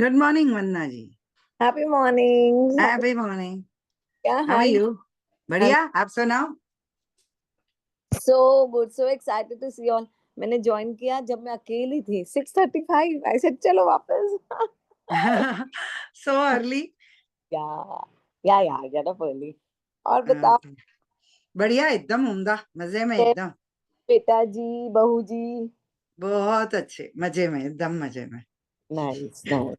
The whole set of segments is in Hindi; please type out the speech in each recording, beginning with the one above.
Good morning Vandana ji. Happy morning. Happy morning. क्या हाउ आर हाल? यू? बढ़िया, आप सुनाओ। So good, so excited to see all. मैंने ज्वाइन किया जब मैं अकेली थी 6:35। आई सेड चलो वापस। So early. या या गेट अप अर्ली। और बताओ, बढ़िया, एकदम उम्दा, मजे में एकदम। बेटा जी, बहू जी? बहुत अच्छे, मजे में, एकदम मजे में। Nice nice.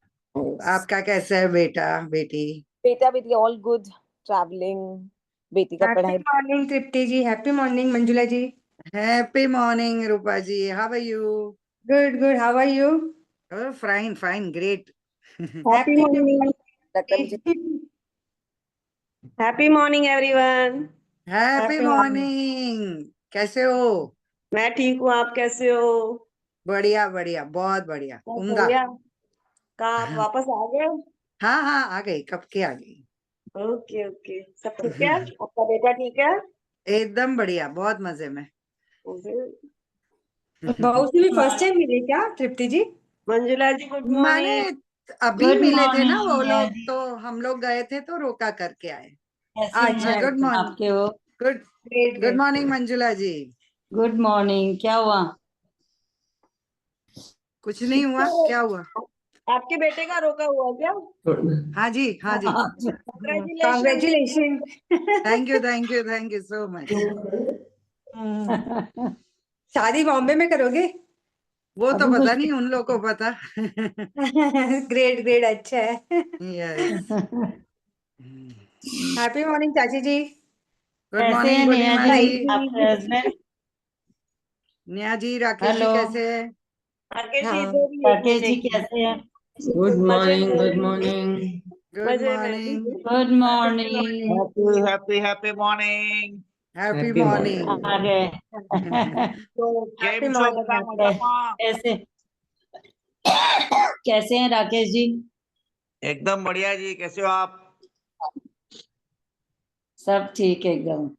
आपका कैसा है बेटा बेटी? बेटा बेटी ऑल गुड, ट्रैवलिंग। बेटी का हैप्पी पढ़ाई। Morning Tripti ji, happy morning Manjula ji. Happy morning Rupa ji, how are you? Good good, how are you? Fine fine, great. Happy morning. रकम जी। Happy morning everyone. Happy Happy morning। Morning, कैसे हो? मैं ठीक हूँ, आप कैसे हो? बढ़िया बढ़िया, बहुत बढ़िया, सब उम्दा। बढ़िया। कहाँ आप वापस आ गए? हाँ हाँ, आ गई, कब के आ गई। ओके ओके, सब ठीक है? आपका बेटा ठीक है? एकदम बढ़िया, बहुत मजे में। बहू से भी फर्स्ट टाइम मिले क्या तृप्ति जी? मंजुला जी गुड माने मॉर्निंग। अभी गुड मिले थे ना वो मॉर्निंग लोग, तो हम लोग गए थे तो रोका करके आए। कैसे अच्छा हैं गुड मॉर्निंग। आपके हो? Good great good great. Morning Manjula ji. Good morning. क्या हुआ? कुछ नहीं हुआ, क्या हुआ? आपके बेटे का रोका हुआ क्या? हाँ जी, हाँ जी। Congratulation. Thank you so much. शादी बॉम्बे में करोगे? वो तो अभी पता कुछ नहीं, उन लोगों को पता। ग्रेट ग्रेट, अच्छा है। यस। हैप्पी मॉर्निंग चाची जी। गुड कैसे हैं मॉर्निंग नेहा पूर्णिमा जी। जी, आपके हस्बैंड? नेहा जी, राकेश जी हेलो, कैसे है? राकेश जी हाँ। इधर ही एक राकेश जी मिनट। कैसे हैं? गुड मजे मॉर्निंग, गुड में। मॉर्निंग। गुड मजे में। Morning. Good morning. Happy morning. Happy happy morning. आ गए। तो केम हैप्पी छो मॉर्निंग। बता मजामा? कैसे कैसे हैं राकेश जी? एकदम बढ़िया जी, कैसे हो आप? सब ठीक है एकदम।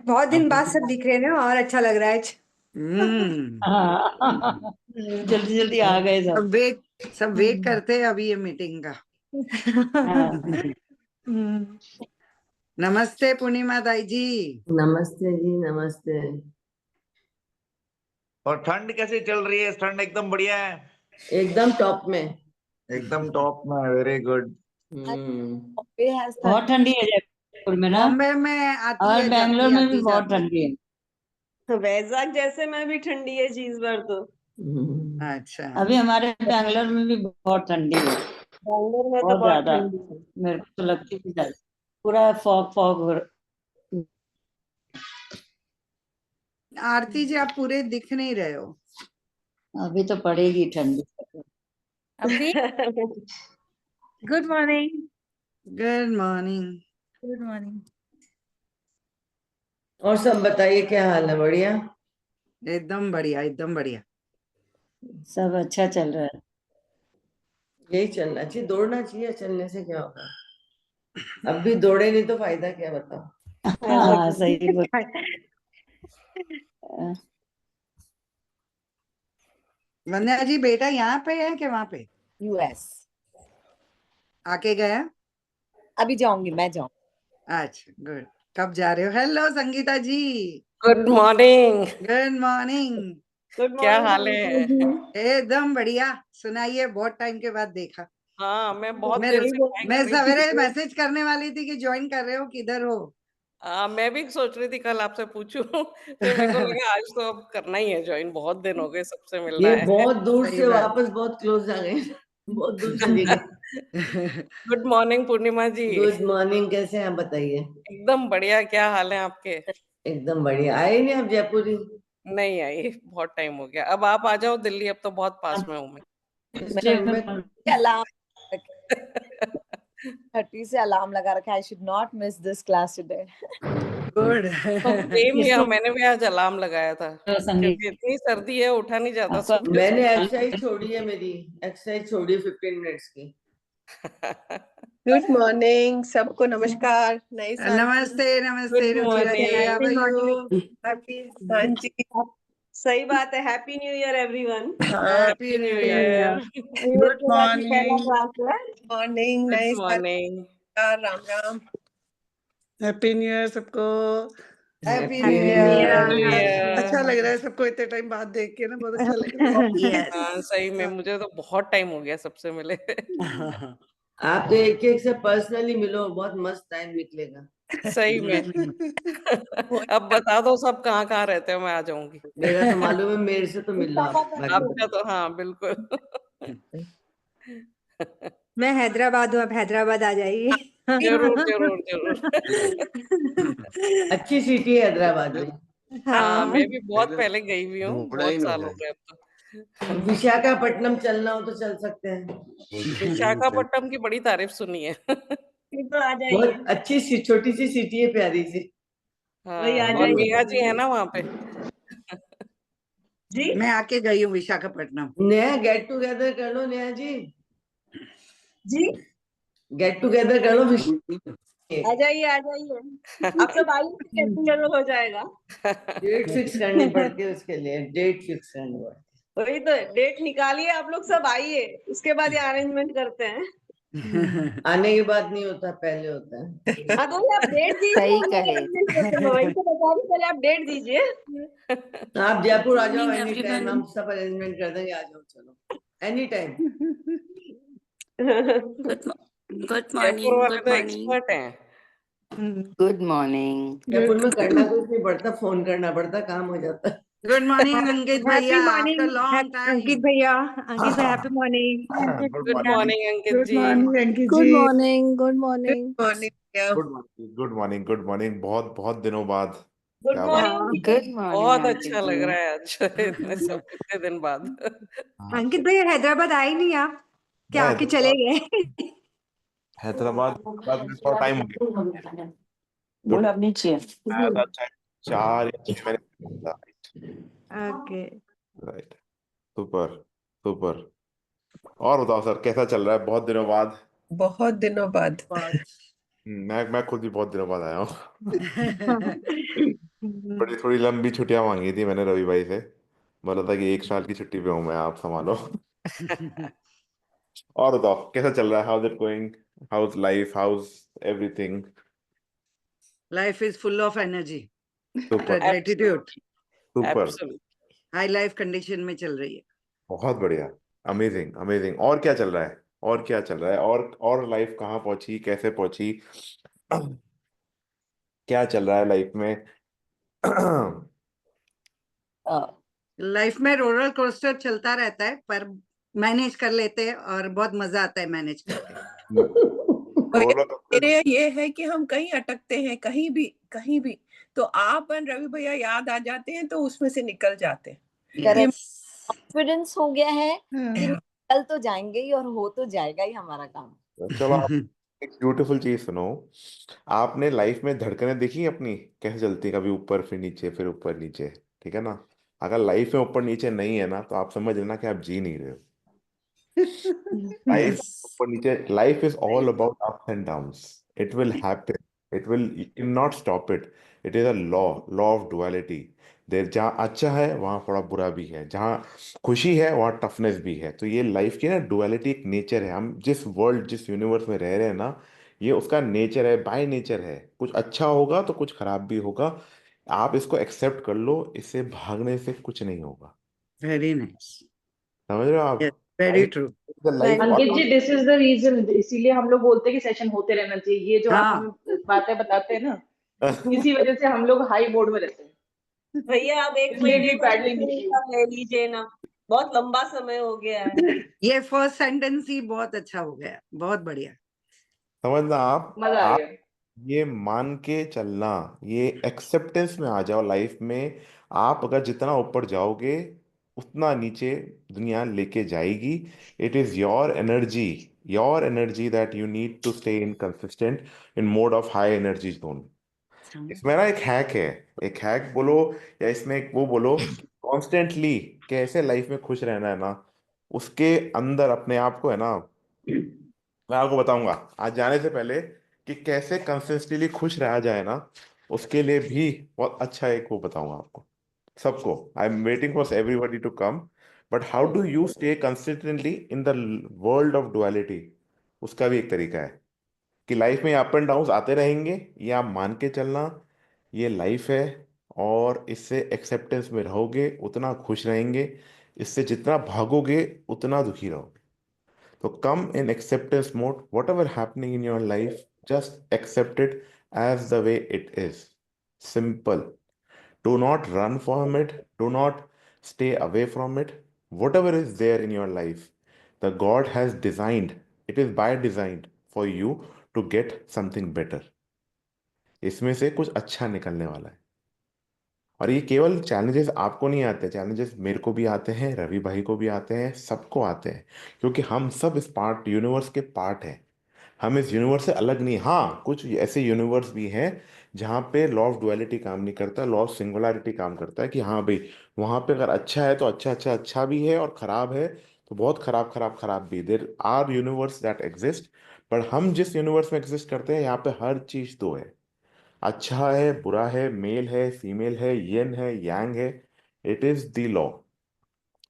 बहुत दिन बाद सब दिख रहे हैं ना, और अच्छा लग रहा है आज। हम्म। हाँ, जल्दी जल्दी आ गए सब। सब वेट करते हैं अभी ये मीटिंग का। हाँ, नमस्ते पूर्णिमा दाई जी। नमस्ते जी, नमस्ते। और ठंड कैसी चल रही है? ठंड एकदम बढ़िया है, एकदम टॉप में। एकदम टॉप में। Very good. बॉम्बे has बहुत ठंडी है जयपुर में ना, बॉम्बे में आती और है, बैंगलोर जाती में भी आती बहुत जाती। ठंडी है। तो वैजाग जैसे में भी ठंडी है जी इस बार तो। अच्छा। अभी हमारे बैंगलोर में भी बहुत ठंडी है, बैंगलोर में तो बहुत बहुत ज्यादा। ठंडी है। मेरे को तो लगती थी ज्यादा। पूरा फॉग फॉग। आरती जी, आप पूरे दिख नहीं रहे हो। अभी तो पड़ेगी ठंडी। अभी good morning. Good morning. Good morning. और सब बताइए, क्या हाल है? बढ़िया। एकदम बढ़िया, एकदम बढ़िया। सब अच्छा चल रहा है। यही चलना चाहिए, दौड़ना चाहिए। चलने से क्या होगा? अब भी दौड़े नहीं तो फायदा क्या, बताओ। हाँ सही बोल। वंदना जी, बेटा यहाँ पे है कि वहां पे? यूएस। आके गया? अभी जाऊंगी, मैं जाऊंगी। अच्छा, गुड। कब जा रहे हो? Hello Sangeeta ji. Good morning. Good morning. Good क्या मॉर्निंग हाल है? एकदम बढ़िया। सुनाइए, बहुत टाइम के बाद देखा। हाँ, मैं बहुत मैं देर से ट्राई मैं कर रही सवेरे थी। मैसेज करने वाली थी कि ज्वाइन कर रहे हो, किधर हो। मैं भी सोच रही थी कल आपसे पूछूं। फिर मेरे को लगा आज तो अब करना ही है ज्वाइन, बहुत दिन हो गए सबसे मिलना ये है। बहुत दूर सही से बात। वापस बहुत क्लोज आ गए। बहुत दूर चली गई। गुड मॉर्निंग पूर्णिमा जी। गुड मॉर्निंग, कैसे हैं आप? बताइए। एकदम बढ़िया, क्या हाल है आपके? एकदम बढ़िया। आए नहीं आप जयपुर ही? नहीं आई, बहुत टाइम हो गया। अब आप आ जाओ दिल्ली, अब तो बहुत पास में हूँ मैं। इस टाइम में अलार्म 30 से अलार्म लगा रखा है। I should not miss this class today. Good. Same यहाँ, मैंने भी आज अलार्म लगाया था संगीत क्योंकि इतनी सर्दी है, उठा नहीं जाता आपका सुबह मैंने सुबह। एक्सरसाइज छोड़ी है, मेरी एक्सरसाइज छोड़ी 15 मिनट्स की। गुड मॉर्निंग सबको, नमस्कार। नई साल की नमस्ते नमस्ते good Ruchira ji, morning. How are you? Happy. हाँ जी, सही बात है। Happy new year everyone. Happy new year. Year के बाद ये पहला क्लास है। मॉर्निंग, गुड नए साल मॉर्निंग। का Ram Ram. Happy new year सबको। Happy Happy new New new Year. Year. अच्छा लग रहा है सबको इतने टाइम बाद देख के ना, बहुत अच्छा लग रहा है। Yes. हाँ सही में मुझे तो बहुत टाइम हो गया सबसे मिले। आप तो एक एक से पर्सनली मिलो, बहुत मस्त टाइम निकलेगा। सही में। अब बता दो सब कहाँ कहाँ रहते हो, मैं आ जाऊंगी। मेरा तो मालूम है, मेरे से तो मिल लो आप। बाकी आपका तो हाँ बिल्कुल। मैं हैदराबाद हूँ, आप हैदराबाद आ जाइए। जरूर जरूर जरूर। अच्छी सिटी है हैदराबाद में। हाँ मैं हाँ, भी बहुत पहले गई हुई हूँ, बहुत साल हो गए अब तो। विशाखापट्टनम चलना हो तो चल सकते हैं। विशाखापट्टनम की बड़ी तारीफ सुनी है। फिर तो आ जाइए। बहुत अच्छी छोटी सी सिटी है, प्यारी सी। वही हाँ आ और जाइए। नेहा जी है ना वहाँ पे। जी मैं आके गई हूँ विशाखापट्टनम। नेहा गेट टुगेदर कर लो, नेहा जी जी गेट टुगेदर कर लो। आ जाइए, आ जाइए। आप सब आइए, हो जाएगा। डेट फिक्स करनी पड़ती है उसके लिए, डेट फिक्स करनी पड़ती वही तो, डेट निकालिए, आप लोग सब आइए, उसके बाद ये अरेंजमेंट करते हैं। है। आने के बाद नहीं होता, पहले होता है। हाँ तो वही आप डेट दीजिए, सही हम लोग कहे। arrangement करते हैं। वही तो बता रही, पहले आप डेट दीजिए। आप जयपुर आ जाओ, एनी टाइम हम सब अरेंजमेंट कर देंगे, आ जाओ, चलो एनी टाइम। गुड जयपुर वाले तो एक्सपर्ट हैं। Good morning. जयपुर में करना कुछ नहीं पड़ता, फोन करना पड़ता, काम हो जाता है। गुड मॉर्निंग अंकित भैया, happy after morning long Ankit time. भैया। अंकित भाई happy morning. Good good morning. Morning Ankit good ji. Morning Ankit good ji. Morning, good morning. Morning भैया। Good morning. Good morning. Good morning. बहुत बहुत दिनों बाद। गुड क्या बात। मॉर्निंग गुड मॉर्निंग बहुत अंकित अच्छा लग जी। रहा है आज। इतने दिन बाद। हाँ, अंकित भैया, हैदराबाद आए नहीं आप क्या? मैं आके चले गए? हैदराबाद हैदराबाद में थोड़ा टाइम हो गया। तो बोल अब नीचे। आया था 4 या 6 महीने था। ओके। राइट। Super super. और बताओ सर, कैसा चल रहा है बहुत दिनों बाद। बहुत दिनों बाद। मैं खुद भी बहुत दिनों बाद आया हूँ। हम्म। बड़ी थोड़ी लंबी छुट्टियां मांगी थी मैंने रवि भाई से। बोला था कि 1 साल की छुट्टी पे हूँ मैं, आप संभालो। और बताओ कैसा चल रहा है, how is it going, house life, house everything. Life is full of energy, super gratitude, super. Absolutely. High life condition में चल रही है। बहुत बढ़िया। Amazing amazing. और क्या चल रहा है, और क्या चल रहा है, और लाइफ कहाँ पहुंची, कैसे पहुंची, क्या चल रहा है लाइफ में। लाइफ में रोलर कोस्टर चलता रहता है, पर मैनेज कर लेते हैं और बहुत मजा आता है मैनेज करके। मेरे ये है कि हम कहीं अटकते हैं, कहीं भी तो आप और रवि भैया याद आ जाते हैं, तो उसमें से निकल जाते हैं। करेक्ट। कॉन्फिडेंस हो गया है कि हाँ। निकल तो जाएंगे ही और हो तो जाएगा ही हमारा काम। चलो आप एक ब्यूटीफुल चीज सुनो। आपने लाइफ में धड़कनें देखी अपनी कैसे चलती है, कभी ऊपर फिर नीचे फिर ऊपर नीचे, ठीक है ना। अगर लाइफ में ऊपर नीचे नहीं है ना, तो आप समझ लेना कि आप जी नहीं रहे हो। लाइफ ऊपर नीचे, life is all about ups and downs. It will happen, it will, you can not stop it. It is a law, law of duality. There जहाँ अच्छा है वहाँ थोड़ा बुरा भी है, जहाँ खुशी है वहाँ टफनेस भी है। तो ये लाइफ की ना डुअलिटी एक नेचर है। हम जिस वर्ल्ड जिस यूनिवर्स में रह रहे हैं ना, ये उसका नेचर है, बाय नेचर है। कुछ अच्छा होगा तो कुछ खराब भी होगा। आप इसको एक्सेप्ट कर लो, इससे भागने से कुछ नहीं होगा। वेरी नाइस, समझ रहे हो आप। Very true. Life Ankit ji, this is the reason, इसीलिए हम लोग बोलते हैं कि सेशन होते रहना चाहिए। ये जो आप हाँ, हमें बातें बताते हैं ना, इसी वजह से हम लोग हाई मोड में रहते हैं। भैया आप एक इसलिए महीने भी का पैडलिंग ले लीजिए ना, बहुत लंबा समय हो गया है। ये फर्स्ट सेंटेंस ही बहुत अच्छा हो गया, बहुत बढ़िया। समझना आप मजा आ आप गया। ये मान के चलना, ये एक्सेप्टेंस में आ जाओ लाइफ में। आप अगर जितना ऊपर जाओगे उतना नीचे दुनिया लेके जाएगी। It is your energy that you need to stay in consistent in mode of high energy zone. इसमें ना एक हैक है, एक हैक बोलो या इसमें एक वो बोलो, कॉन्स्टेंटली कैसे लाइफ में खुश रहना है ना, उसके अंदर अपने आप को है ना, मैं आपको बताऊंगा आज जाने से पहले कि कैसे कंसिस्टेंटली खुश रहा जाए ना, उसके लिए भी बहुत अच्छा एक वो बताऊंगा आपको। सबको, I am waiting for everybody to come, but how do you stay consistently in the world of duality? उसका भी एक तरीका है कि लाइफ में अप एंड डाउन आते रहेंगे, ये आप मान के चलना, ये लाइफ है, और इससे एक्सेप्टेंस में रहोगे उतना खुश रहेंगे, इससे जितना भागोगे उतना दुखी रहोगे। तो come in acceptance mode, whatever happening in your life, just accept it as the way it is, simple. Do not run from it. Do not stay away from it. Whatever is there in your life, the God has designed, it is by design for you to get something better. इसमें से कुछ अच्छा निकलने वाला है। और ये केवल चैलेंजेस आपको नहीं आते, चैलेंजेस मेरे को भी आते हैं, रवि भाई को भी आते हैं, सबको आते हैं, क्योंकि हम सब इस पार्ट यूनिवर्स के पार्ट हैं। हम इस यूनिवर्स से अलग नहीं। हाँ, कुछ ऐसे यूनिवर्स भी हैं जहाँ पे लॉ ऑफ डुअलिटी काम नहीं करता, लॉ ऑफ सिंगुलैरिटी काम करता है, कि हाँ भाई, वहाँ पे अगर अच्छा है तो अच्छा अच्छा अच्छा भी है, और खराब है तो बहुत खराब खराब खराब भी। There are universe that exist, पर हम जिस यूनिवर्स में एग्जिस्ट करते हैं यहाँ पे हर चीज दो है, अच्छा है बुरा है, मेल है फीमेल है, येन है यांग है। It is the law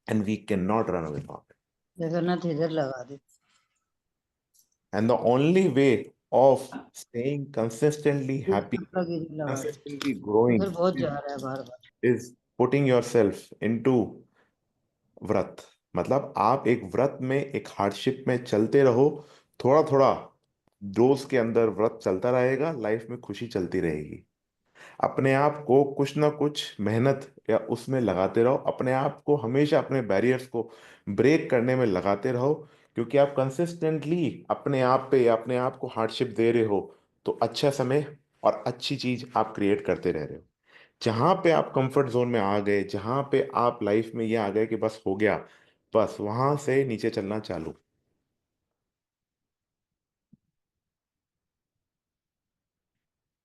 and we can not run away from it. Jagannath इधर लगा दे। And the only way of staying consistently happy, लगा दे। consistently growing, उधर बहुत जा रहा है बार बार। is putting yourself into व्रत। मतलब आप एक व्रत में, एक हार्डशिप में चलते रहो, थोड़ा थोड़ा डोज के अंदर व्रत चलता रहेगा, लाइफ में खुशी चलती रहेगी। अपने आप को कुछ ना कुछ मेहनत या उसमें लगाते रहो, अपने आप को हमेशा अपने बैरियर्स को ब्रेक करने में लगाते रहो, क्योंकि आप कंसिस्टेंटली अपने आप पे या अपने आप को हार्डशिप दे रहे हो तो अच्छा समय और अच्छी चीज आप क्रिएट करते रह रहे हो। जहां पे आप कंफर्ट जोन में आ गए, जहां पे आप लाइफ में ये आ गए कि बस हो गया, बस वहां से नीचे चलना चालू।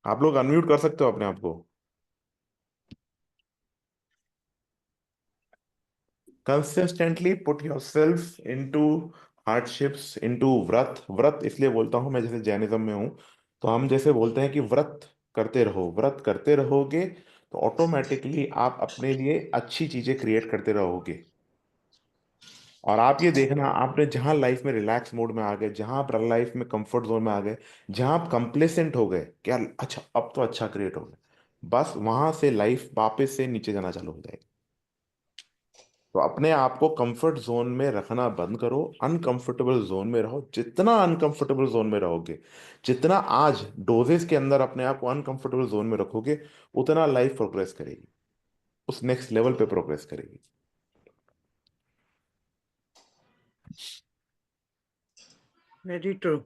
आप लोग अनम्यूट कर सकते हो अपने आप को। Consistently put your self into hardships, into व्रत। व्रत इसलिए बोलता हूं मैं, जैसे जैनिज्म में हूं तो हम जैसे बोलते हैं कि व्रत करते रहो, व्रत करते रहोगे तो ऑटोमेटिकली आप अपने लिए अच्छी चीजें क्रिएट करते रहोगे। और आप ये देखना, आपने जहां लाइफ में रिलैक्स मोड में आ गए, जहां आप लाइफ में कंफर्ट जोन में आ गए, जहां आप कंप्लेसेंट हो गए, क्या अच्छा अब तो अच्छा क्रिएट हो गया, बस वहां से लाइफ वापस से नीचे जाना चालू हो जाएगी। तो अपने आप को कंफर्ट जोन में रखना बंद करो, अनकंफर्टेबल जोन में रहो। जितना अनकंफर्टेबल जोन में रहोगे, जितना आज डोजेस के अंदर अपने आप को अनकंफर्टेबल जोन में रखोगे, उतना लाइफ प्रोग्रेस करेगी, उस नेक्स्ट लेवल पे प्रोग्रेस करेगी। Very true.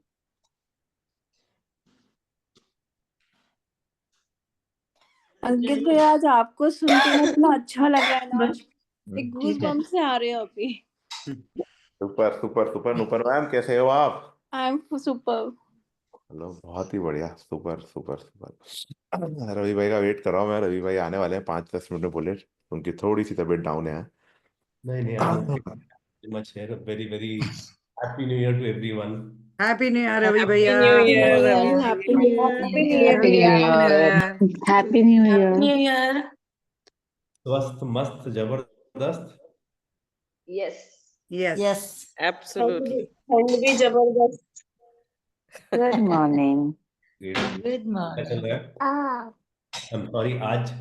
अंकित भैया, आज आपको सुन के ना इतना अच्छा लग रहा है ना, एक गूज ठीक है। बम्प से आ रहे हो अभी। Super super super. Nupur ma'am कैसे हो आप? I am super. हेलो, बहुत ही बढ़िया, सुपर सुपर सुपर। रवि भाई का वेट कर रहा हूँ मैं, रवि भाई आने वाले हैं 5-10 मिनट में, बोले उनकी थोड़ी सी तबीयत डाउन है। नहीं नहीं, I am much here. Very very happy new year to everyone. Happy new year Ravi happy भैया। New year. Happy new happy year. New year happy new year. New year. स्वस्थ मस्त जबरदस्त। Yes yes yes. एब्सोल्युटली। ठंड भी जबरदस्त। Good morning. Great. गुड क्या चल मॉर्निंग। रहा है? आई एम सॉरी, आज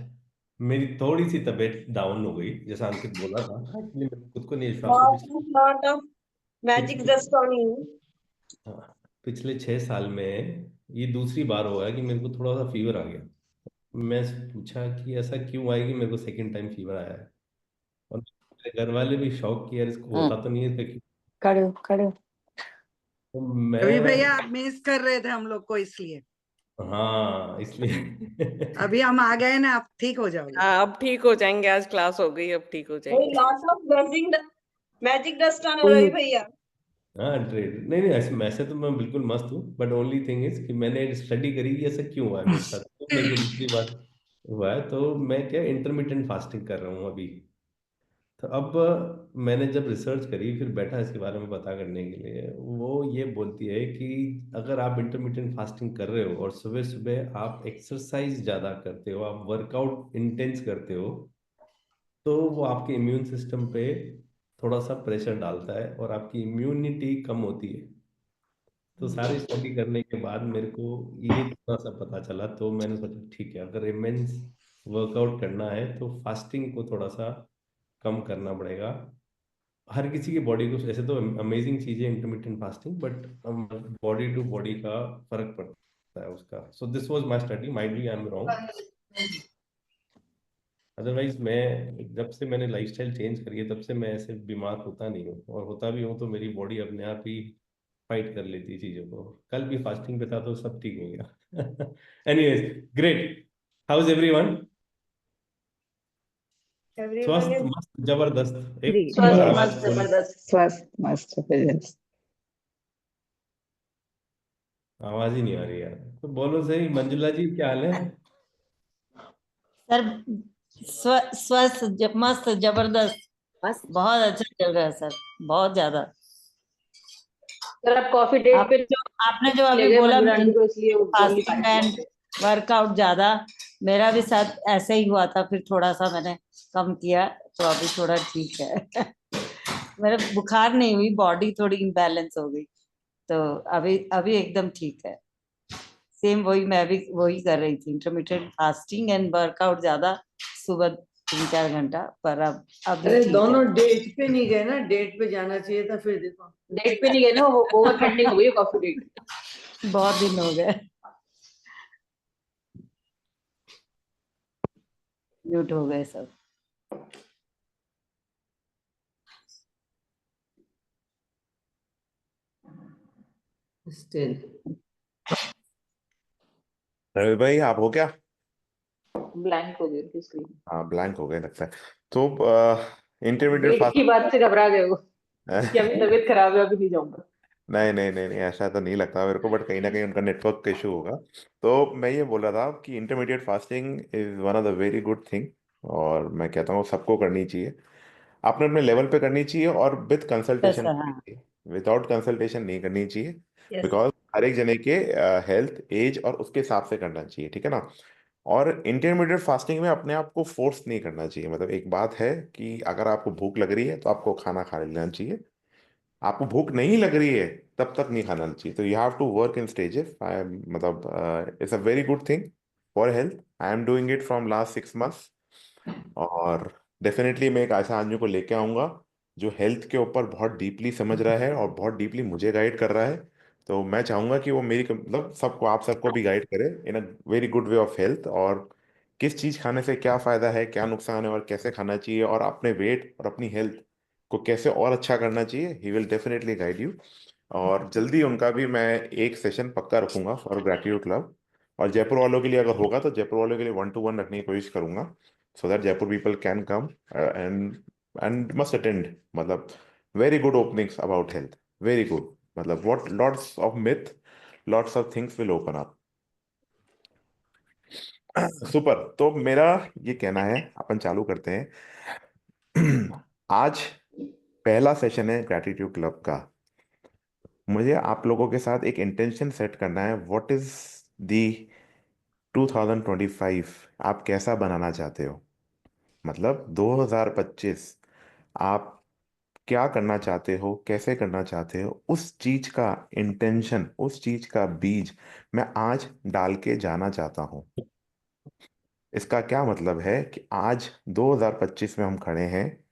मेरी थोड़ी सी तबीयत डाउन हो गई, जैसा अंकित बोला था। एक्चुअली मैं खुद को नहीं विश्वास था। Lot of magic dust on you. पिछले 6 साल में ये दूसरी बार हुआ है कि मेरे को थोड़ा सा फीवर आ गया। मैं पूछा कि ऐसा क्यों आया कि मेरे को सेकंड टाइम फीवर आया है, और मेरे घर वाले भी शौक कि यार इसको होता तो नहीं है, इसका क्यों? खड़े हो, खड़े हो। तो रवि मैं, भैया आप मिस कर रहे थे हम लोग को, इसलिए हाँ इसलिए अभी हम आ गए ना, आप ठीक हो जाओगे। हाँ, अब ठीक हो जाएंगे, आज क्लास हो गई, अब ठीक हो जाएंगे। Lot of magic dust on Ravi भैया। हाँ ट्रेड नहीं नहीं, ऐसे तो मैं बिल्कुल मस्त हूँ, बट ओनली थिंग इज कि मैंने स्टडी करी कि ऐसा क्यों हुआ है मेरे साथ, तो मेरे को दूसरी बार हुआ है। तो मैं क्या इंटरमिटेंट फास्टिंग कर रहा हूँ अभी। तो अब मैंने जब रिसर्च करी, फिर बैठा इसके बारे में पता करने के लिए, वो ये बोलती है कि अगर आप इंटरमिटेंट फास्टिंग कर रहे हो और सुबह सुबह आप एक्सरसाइज ज़्यादा करते हो, आप वर्कआउट इंटेंस करते हो, तो वो आपके इम्यून सिस्टम पे थोड़ा सा प्रेशर डालता है और आपकी इम्यूनिटी कम होती है। तो सारी स्टडी करने के बाद मेरे को ये थोड़ा सा पता चला, तो मैंने सोचा ठीक है, अगर इमेंस वर्कआउट करना है तो फास्टिंग को थोड़ा सा कम करना पड़ेगा। हर किसी की बॉडी को, ऐसे तो अमेजिंग चीज है intermediate fasting, but body to body का फर्क पड़ता है उसका। So this was my study, might be I am wrong. Otherwise मैं जब से मैंने लाइफस्टाइल चेंज करी है तब से मैं ऐसे बीमार होता नहीं हूँ, और होता भी हूँ तो मेरी बॉडी अपने आप ही फाइट कर लेती है चीजों को। कल भी फास्टिंग पे था तो सब ठीक हो गया। Anyways, great. How is everyone? Everyone स्वस्थ, is मस्त, जबरदस्त। एक Great. बार स्वस्थ Yes. आवाज मस्त खोल, जबरदस्त। Swast, mast, yes. आवाज ही नहीं आ रही यार, तो बोलो सही। मंजुला जी क्या हाल है? सर स्वस्थ मस्त जबरदस्त, मस्त। बहुत अच्छा चल रहा है सर, बहुत ज्यादा। सर आप कॉफी डेट पे आपने जो ले अभी गए बोला मंजूरा आंटी को, इसलिए वो बोली फास्टिंग एंड वर्कआउट ज्यादा, मेरा भी साथ ऐसे ही हुआ था, फिर थोड़ा सा मैंने कम किया तो अभी थोड़ा ठीक है। मेरा बुखार नहीं हुई, बॉडी थोड़ी इम्बैलेंस हो गई, तो अभी अभी एकदम ठीक है। सेम वही मैं भी वही कर रही थी, इंटरमीडिएट फास्टिंग एंड वर्कआउट ज्यादा, सुबह 3-4 घंटा, पर अब अभी अरे ठीक दोनों है। डेट पे नहीं गए ना, डेट पे जाना चाहिए था, फिर देखो। डेट पे नहीं गए ना, वो ओवर ट्रेंडिंग हो गई है कॉफी डेट। बहुत दिन हो गए, म्यूट हो गए सब। स्टिल रवि भाई आप हो क्या? ब्लैंक हो गई उनकी स्क्रीन। हाँ, ब्लैंक हो गए लगता है। तो इंटरमीडिएट डेट की बात से घबरा गए वो कि अभी फास्ट तबीयत खराब है, अभी नहीं जाऊंगा। नहीं नहीं नहीं नहीं, ऐसा तो नहीं लगता मेरे को, बट कहीं ना कहीं उनका नेटवर्क का इशू होगा। तो मैं ये बोल रहा था कि intermediate fasting is one of the very good thing, और मैं कहता हूँ सबको करनी चाहिए, अपने अपने लेवल पे करनी चाहिए, और विद कंसल्टेशन ऐसा करनी हाँ, चाहिए, विदाउट कंसल्टेशन नहीं करनी चाहिए। Yes. बिकॉज हर एक जने के हेल्थ एज और उसके हिसाब से करना चाहिए, ठीक है ना। और इंटरमीडिएट फास्टिंग में अपने आप को फोर्स नहीं करना चाहिए। मतलब एक बात है कि अगर आपको भूख लग रही है तो आपको खाना खा लेना चाहिए, आपको भूख नहीं लग रही है तब तक नहीं खाना चाहिए। तो you have to work in stages. I am मतलब it's a very good thing for health. I am doing it from last 6 months, और डेफिनेटली मैं एक ऐसा आदमी को लेके आऊंगा जो हेल्थ के ऊपर बहुत डीपली समझ रहा है और बहुत डीपली मुझे गाइड कर रहा है। तो मैं चाहूंगा कि वो मेरी मतलब सबको, आप सबको भी गाइड करे in a very good way of health, और किस चीज खाने से क्या फायदा है, क्या नुकसान है, और कैसे खाना चाहिए, और अपने वेट और अपनी हेल्थ को कैसे और अच्छा करना चाहिए। He will definitely guide you. और जल्दी उनका भी मैं एक सेशन पक्का रखूंगा फॉर ग्रेटिट्यूड क्लब, और जयपुर वालों के लिए अगर होगा तो जयपुर वालों के लिए 1-to-1 रखने की कोशिश करूंगा, so that Jaipur people can come and must attend. मतलब very good openings about health, very good. मतलब what lots of myth, lots of things will open up. Super. तो मेरा ये कहना है, अपन चालू करते हैं। आज पहला सेशन है ग्रेटिट्यूड क्लब का। मुझे आप लोगों के साथ एक इंटेंशन सेट करना है, व्हाट इज दी 2025 आप कैसा बनाना चाहते हो। मतलब 2025 आप क्या करना चाहते हो, कैसे करना चाहते हो, उस चीज का इंटेंशन, उस चीज का बीज मैं आज डाल के जाना चाहता हूं। इसका क्या मतलब है कि आज 2025 में हम खड़े हैं,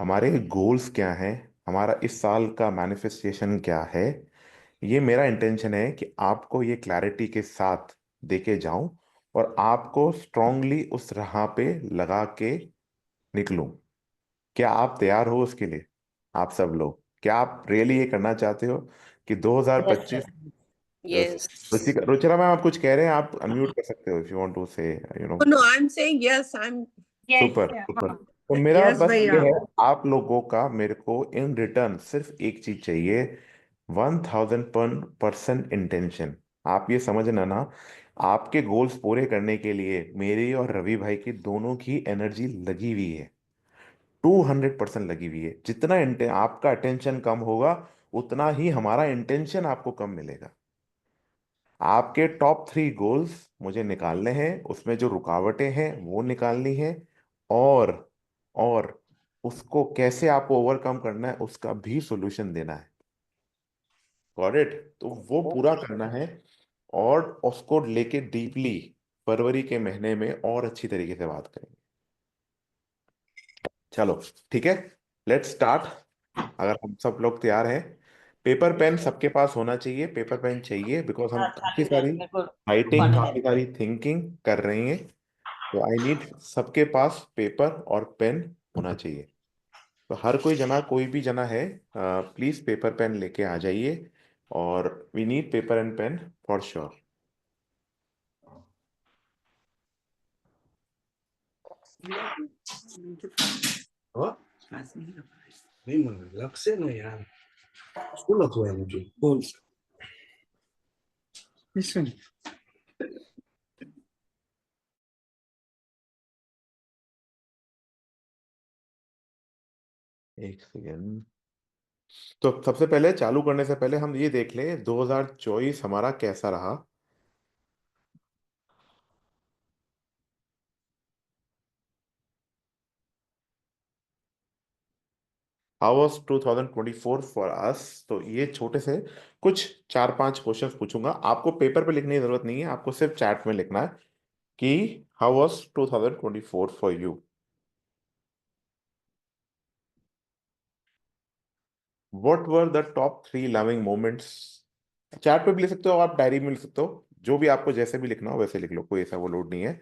हमारे गोल्स क्या हैं, हमारा इस साल का मैनिफेस्टेशन क्या है। ये मेरा इंटेंशन है कि आपको ये क्लैरिटी के साथ देके जाऊं, और आपको स्ट्रांगली उस राह पे लगा के निकलूं। क्या आप तैयार हो उसके लिए? आप सब लोग, क्या आप रियली ये करना चाहते हो कि yes sir, 2025? Yes. Ruchira ma'am, आप कुछ कह रहे हैं, आप अनम्यूट कर सकते हो इफ यू वांट टू से, you know. No, I'm saying yes. I'm super super. तो मेरा Yes बस ये भैया। है, आप लोगों का मेरे को इन रिटर्न सिर्फ एक चीज चाहिए, 1000% इंटेंशन। आप ये समझना ना, आपके गोल्स पूरे करने के लिए मेरी और रवि भाई की दोनों की एनर्जी लगी हुई है, 200% लगी हुई है। जितना आपका अटेंशन कम होगा, उतना ही हमारा इंटेंशन आपको कम मिलेगा। आपके टॉप 3 गोल्स मुझे निकालने हैं, उसमें जो रुकावटें हैं वो निकालनी है, और और उसको कैसे आपको ओवरकम करना है उसका भी सॉल्यूशन देना है। Got it? तो वो पूरा करना है और उसको लेके डीपली फरवरी के महीने में और अच्छी तरीके से बात करेंगे। चलो ठीक है, लेट्स स्टार्ट। अगर हम सब लोग तैयार हैं, पेपर पेन सबके पास होना चाहिए। पेपर पेन चाहिए बिकॉज हम काफी खाली सारी मेरे को राइटिंग, पढ़ने काफी सारी थिंकिंग कर रही हैं। तो आई नीड सबके पास पेपर और पेन होना चाहिए। तो हर कोई जना, कोई भी जना है, प्लीज पेपर पेन लेके आ जाइए। और we need paper and pen for sure. 어? Mimo, l'Axeno ya. Solo tu energy. Pulse. Listen. एक सेकेंड। तो सबसे पहले चालू करने से पहले हम ये देख लें 2024 हमारा कैसा रहा। How was 2024 for us? तो ये छोटे से कुछ 4-5 क्वेश्चंस पूछूंगा। आपको पेपर पे लिखने की जरूरत नहीं है, आपको सिर्फ चैट में लिखना है कि how was 2024 for you. What were the top 3 loving moments? Chat पे भी लिख सकते हो, आप डायरी में लिख सकते हो, जो भी आपको जैसे भी लिखना हो वैसे लिख लो, कोई ऐसा वो लोड नहीं है।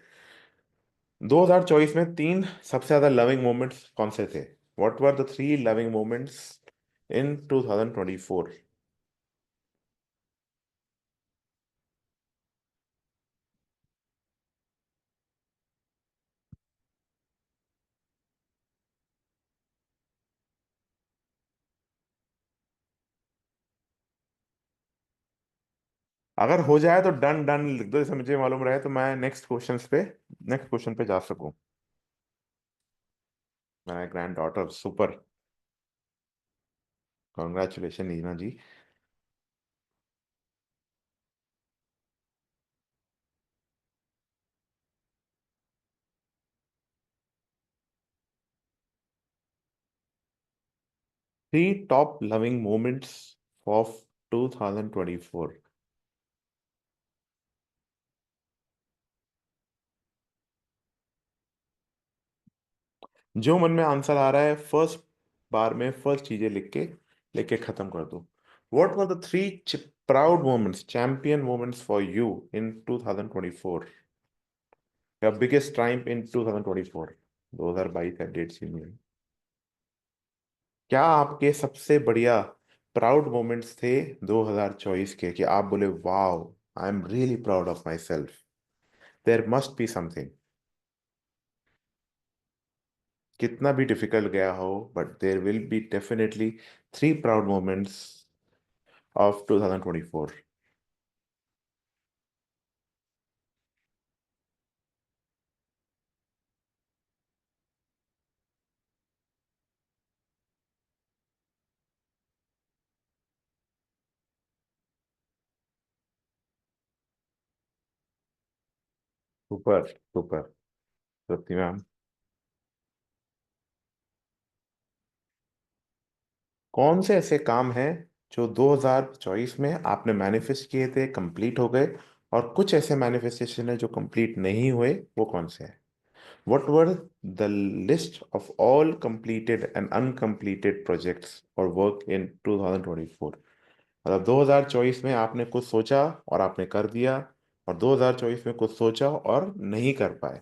2024 में 3 सबसे ज्यादा लविंग मोमेंट्स कौन से थे? What were the 3 loving moments इन 2024? अगर हो जाए तो डन डन लिख दो, जैसे मुझे मालूम रहे तो मैं नेक्स्ट क्वेश्चन पे जा सकूं। My granddaughter, super, congratulation Neena ji. Three top loving moments of 2024। जो मन में आंसर आ रहा है फर्स्ट बार में फर्स्ट चीजें लिख के लेके खत्म कर दो। What were the 3 proud moments, champion moments for you in 2024? Your biggest triumph in 2024? 2022 का डेट सी नहीं। क्या आपके सबसे बढ़िया प्राउड मोमेंट्स थे 2024 के, कि आप बोले wow, I am really proud of myself? There must be something. कितना भी डिफिकल्ट गया हो, but there will be definitely 3 proud moments of 2024। Super super. Satya ma'am, कौन से ऐसे काम हैं जो 2024 में आपने मैनिफेस्ट किए थे, कंप्लीट हो गए, और कुछ ऐसे मैनिफेस्टेशन है जो कंप्लीट नहीं हुए, वो कौन से हैं? What were the list of all completed and uncompleted projects or work in 2024? मतलब 2024 में आपने कुछ सोचा और आपने कर दिया, और 2024 में कुछ सोचा और नहीं कर पाए।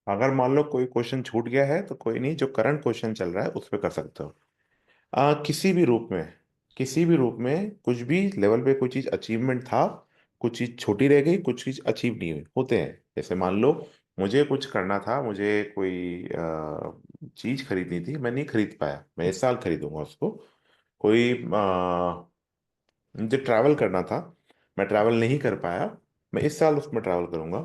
अगर मान लो कोई क्वेश्चन छूट गया है तो कोई नहीं, जो करंट क्वेश्चन चल रहा है उस पर कर सकते हो। किसी भी रूप में, किसी भी रूप में कुछ भी लेवल पे कोई चीज अचीवमेंट था, कुछ चीज छोटी रह गई, कुछ चीज अचीव नहीं हुई, होते हैं। जैसे मान लो मुझे कुछ करना था, मुझे कोई चीज खरीदनी थी, मैं नहीं खरीद पाया, मैं इस साल खरीदूंगा उसको। कोई मुझे ट्रैवल करना था, मैं ट्रैवल नहीं कर पाया, मैं इस साल उसमें ट्रैवल करूंगा।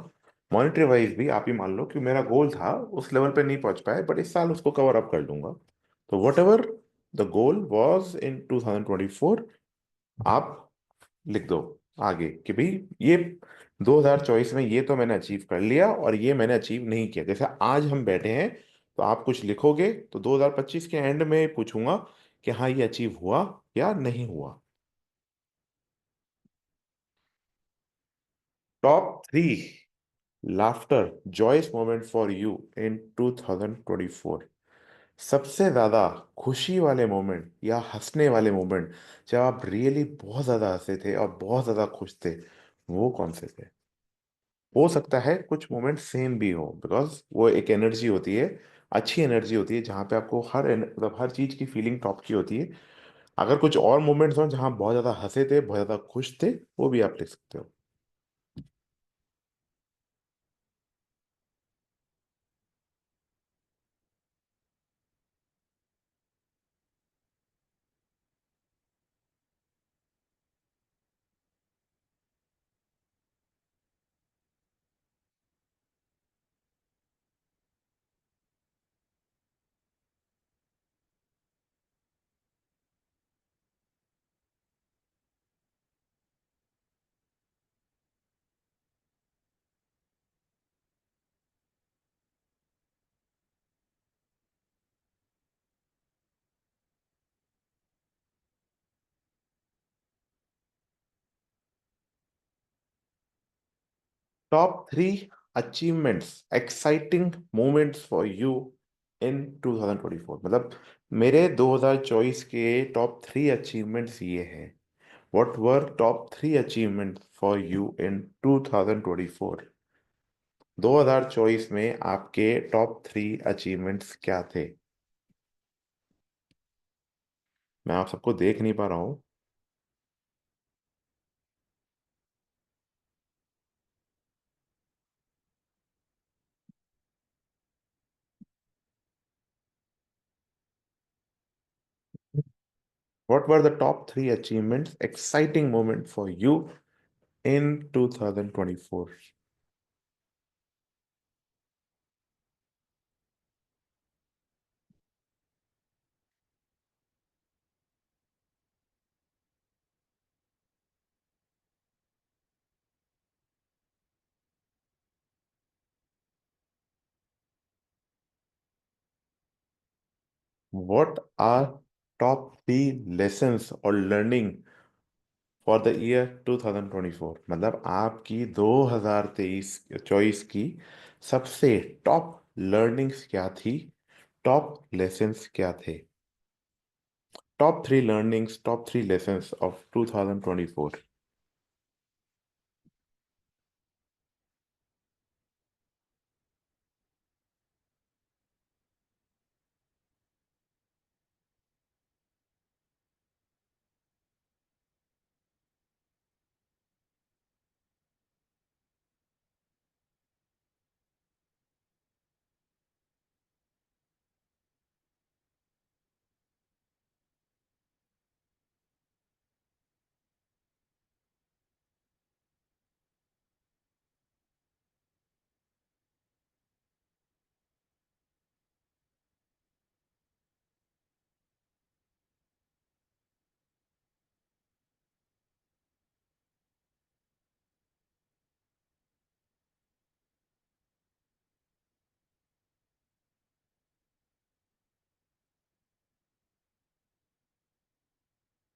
मॉनेटरी वाइज भी आप ही मान लो कि मेरा गोल था, उस लेवल पे नहीं पहुंच पाया, बट इस साल उसको कवर अप कर लूंगा। तो what ever the goal was in 2024, आप लिख दो आगे कि भाई ये 2024 में ये तो मैंने अचीव कर लिया और ये मैंने अचीव नहीं किया। जैसे आज हम बैठे हैं तो आप कुछ लिखोगे तो 2025 के एंड में पूछूंगा कि हाँ ये अचीव हुआ या नहीं हुआ। Top 3 laughter joyous moment for you in 2024। सबसे ज्यादा खुशी वाले मोमेंट या हंसने वाले मोमेंट, जब आप रियली बहुत ज्यादा हंसे थे और बहुत ज्यादा खुश थे, वो कौन से थे? हो सकता है कुछ मोमेंट सेम भी हो, बिकॉज वो एक एनर्जी होती है, अच्छी एनर्जी होती है, जहाँ पे आपको मतलब हर चीज की फीलिंग टॉप की होती है। अगर कुछ और मोमेंट्स हो जहाँ बहुत ज्यादा हंसे थे, बहुत ज्यादा खुश थे, वो भी आप लिख सकते हो। Top 3 achievements, exciting moments for you in 2024, मतलब मेरे 2024 के टॉप 3 अचीवमेंट्स ये हैं। What were top 3 achievements for you in 2024? 2024 में आपके टॉप 3 अचीवमेंट्स क्या थे? मैं आप सबको देख नहीं पा रहा हूँ। What were the top 3 achievements, exciting moment for you in 2024? What are top 3 lessons or learning for the year 2024? मतलब आपकी 2023 24 की सबसे टॉप लर्निंग्स क्या थी, टॉप लेसन्स क्या थे? Top 3 learnings, top 3 lessons of 2024.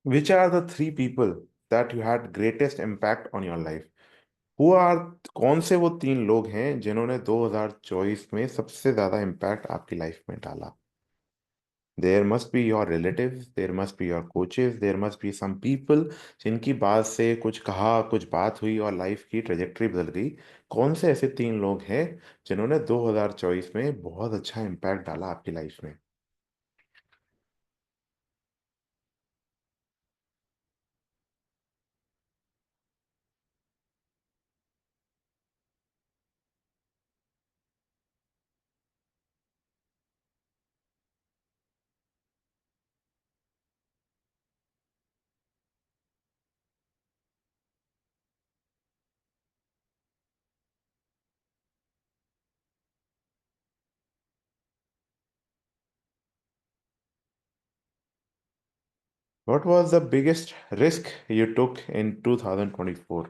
Which are the 3 people that you had greatest impact on your life? Who are, कौन से वो 3 लोग हैं जिन्होंने 2024 में सबसे ज्यादा इम्पैक्ट आपकी लाइफ में डाला? There must be your relatives, there must be your coaches, there must be some people जिनकी बात से कुछ कहा, कुछ बात हुई और लाइफ की ट्रेजेक्टरी बदल गई। कौन से ऐसे 3 लोग हैं जिन्होंने 2024 में बहुत अच्छा इम्पैक्ट डाला आपकी लाइफ में? What was the biggest risk you took in 2024?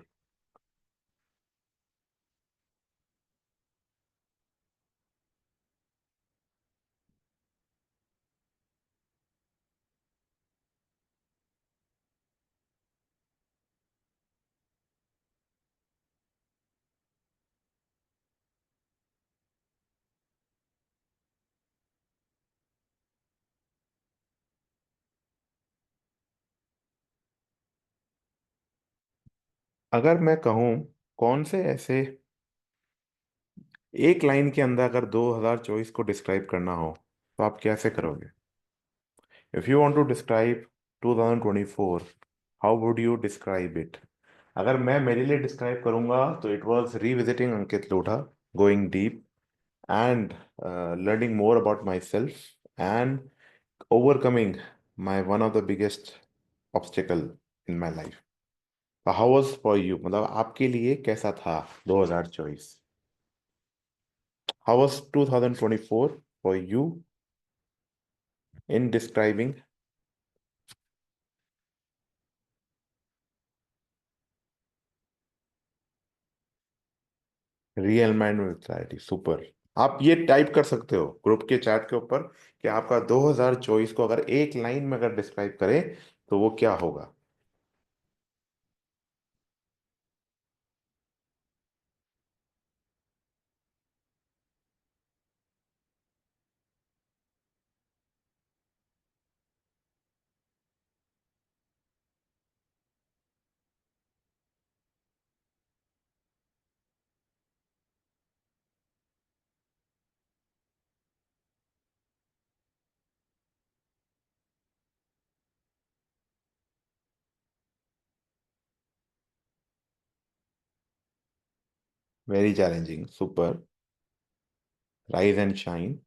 अगर मैं कहूँ कौन से ऐसे एक लाइन के अंदर अगर 2024 को डिस्क्राइब करना हो तो आप कैसे करोगे? If you want to describe 2024, how would you describe it? अगर मैं मेरे लिए डिस्क्राइब करूंगा तो it was revisiting Ankit Lodha, going deep and learning more about myself and overcoming my one of the biggest obstacle in my life. So how was for you? मतलब आपके लिए कैसा था 2024? How was 2024 for you in describing? Realignment with clarity. Super. आप ये टाइप कर सकते हो ग्रुप के चैट के ऊपर कि आपका 2024 को अगर एक लाइन में अगर डिस्क्राइब करें तो वो क्या होगा? Very challenging, super. Rise and shine.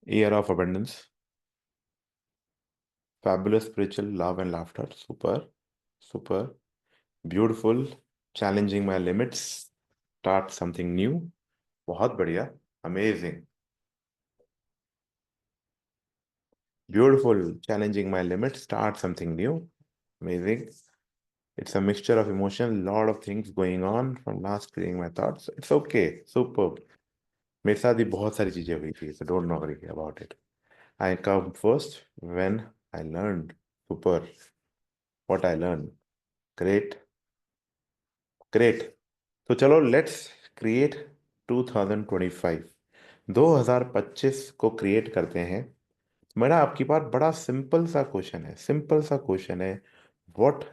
Year of abundance, fabulous spiritual love and laughter. Super, super, beautiful, challenging my limits, start something new. बहुत बढ़िया, amazing, beautiful, challenging my limits, start something new, amazing. It's a mixture of emotion, lot of things going on from last clearing my thoughts. It's okay, superb. मेरे साथ भी बहुत सारी चीजें हुई थी, so don't worry about it. I come first when I learned. Super. What I learned. Great. Great. तो चलो लेट्स क्रिएट 2025, 2025 को क्रिएट करते हैं। मेरा आपकी बात बड़ा सिंपल सा क्वेश्चन है, सिंपल सा क्वेश्चन है। व्हाट,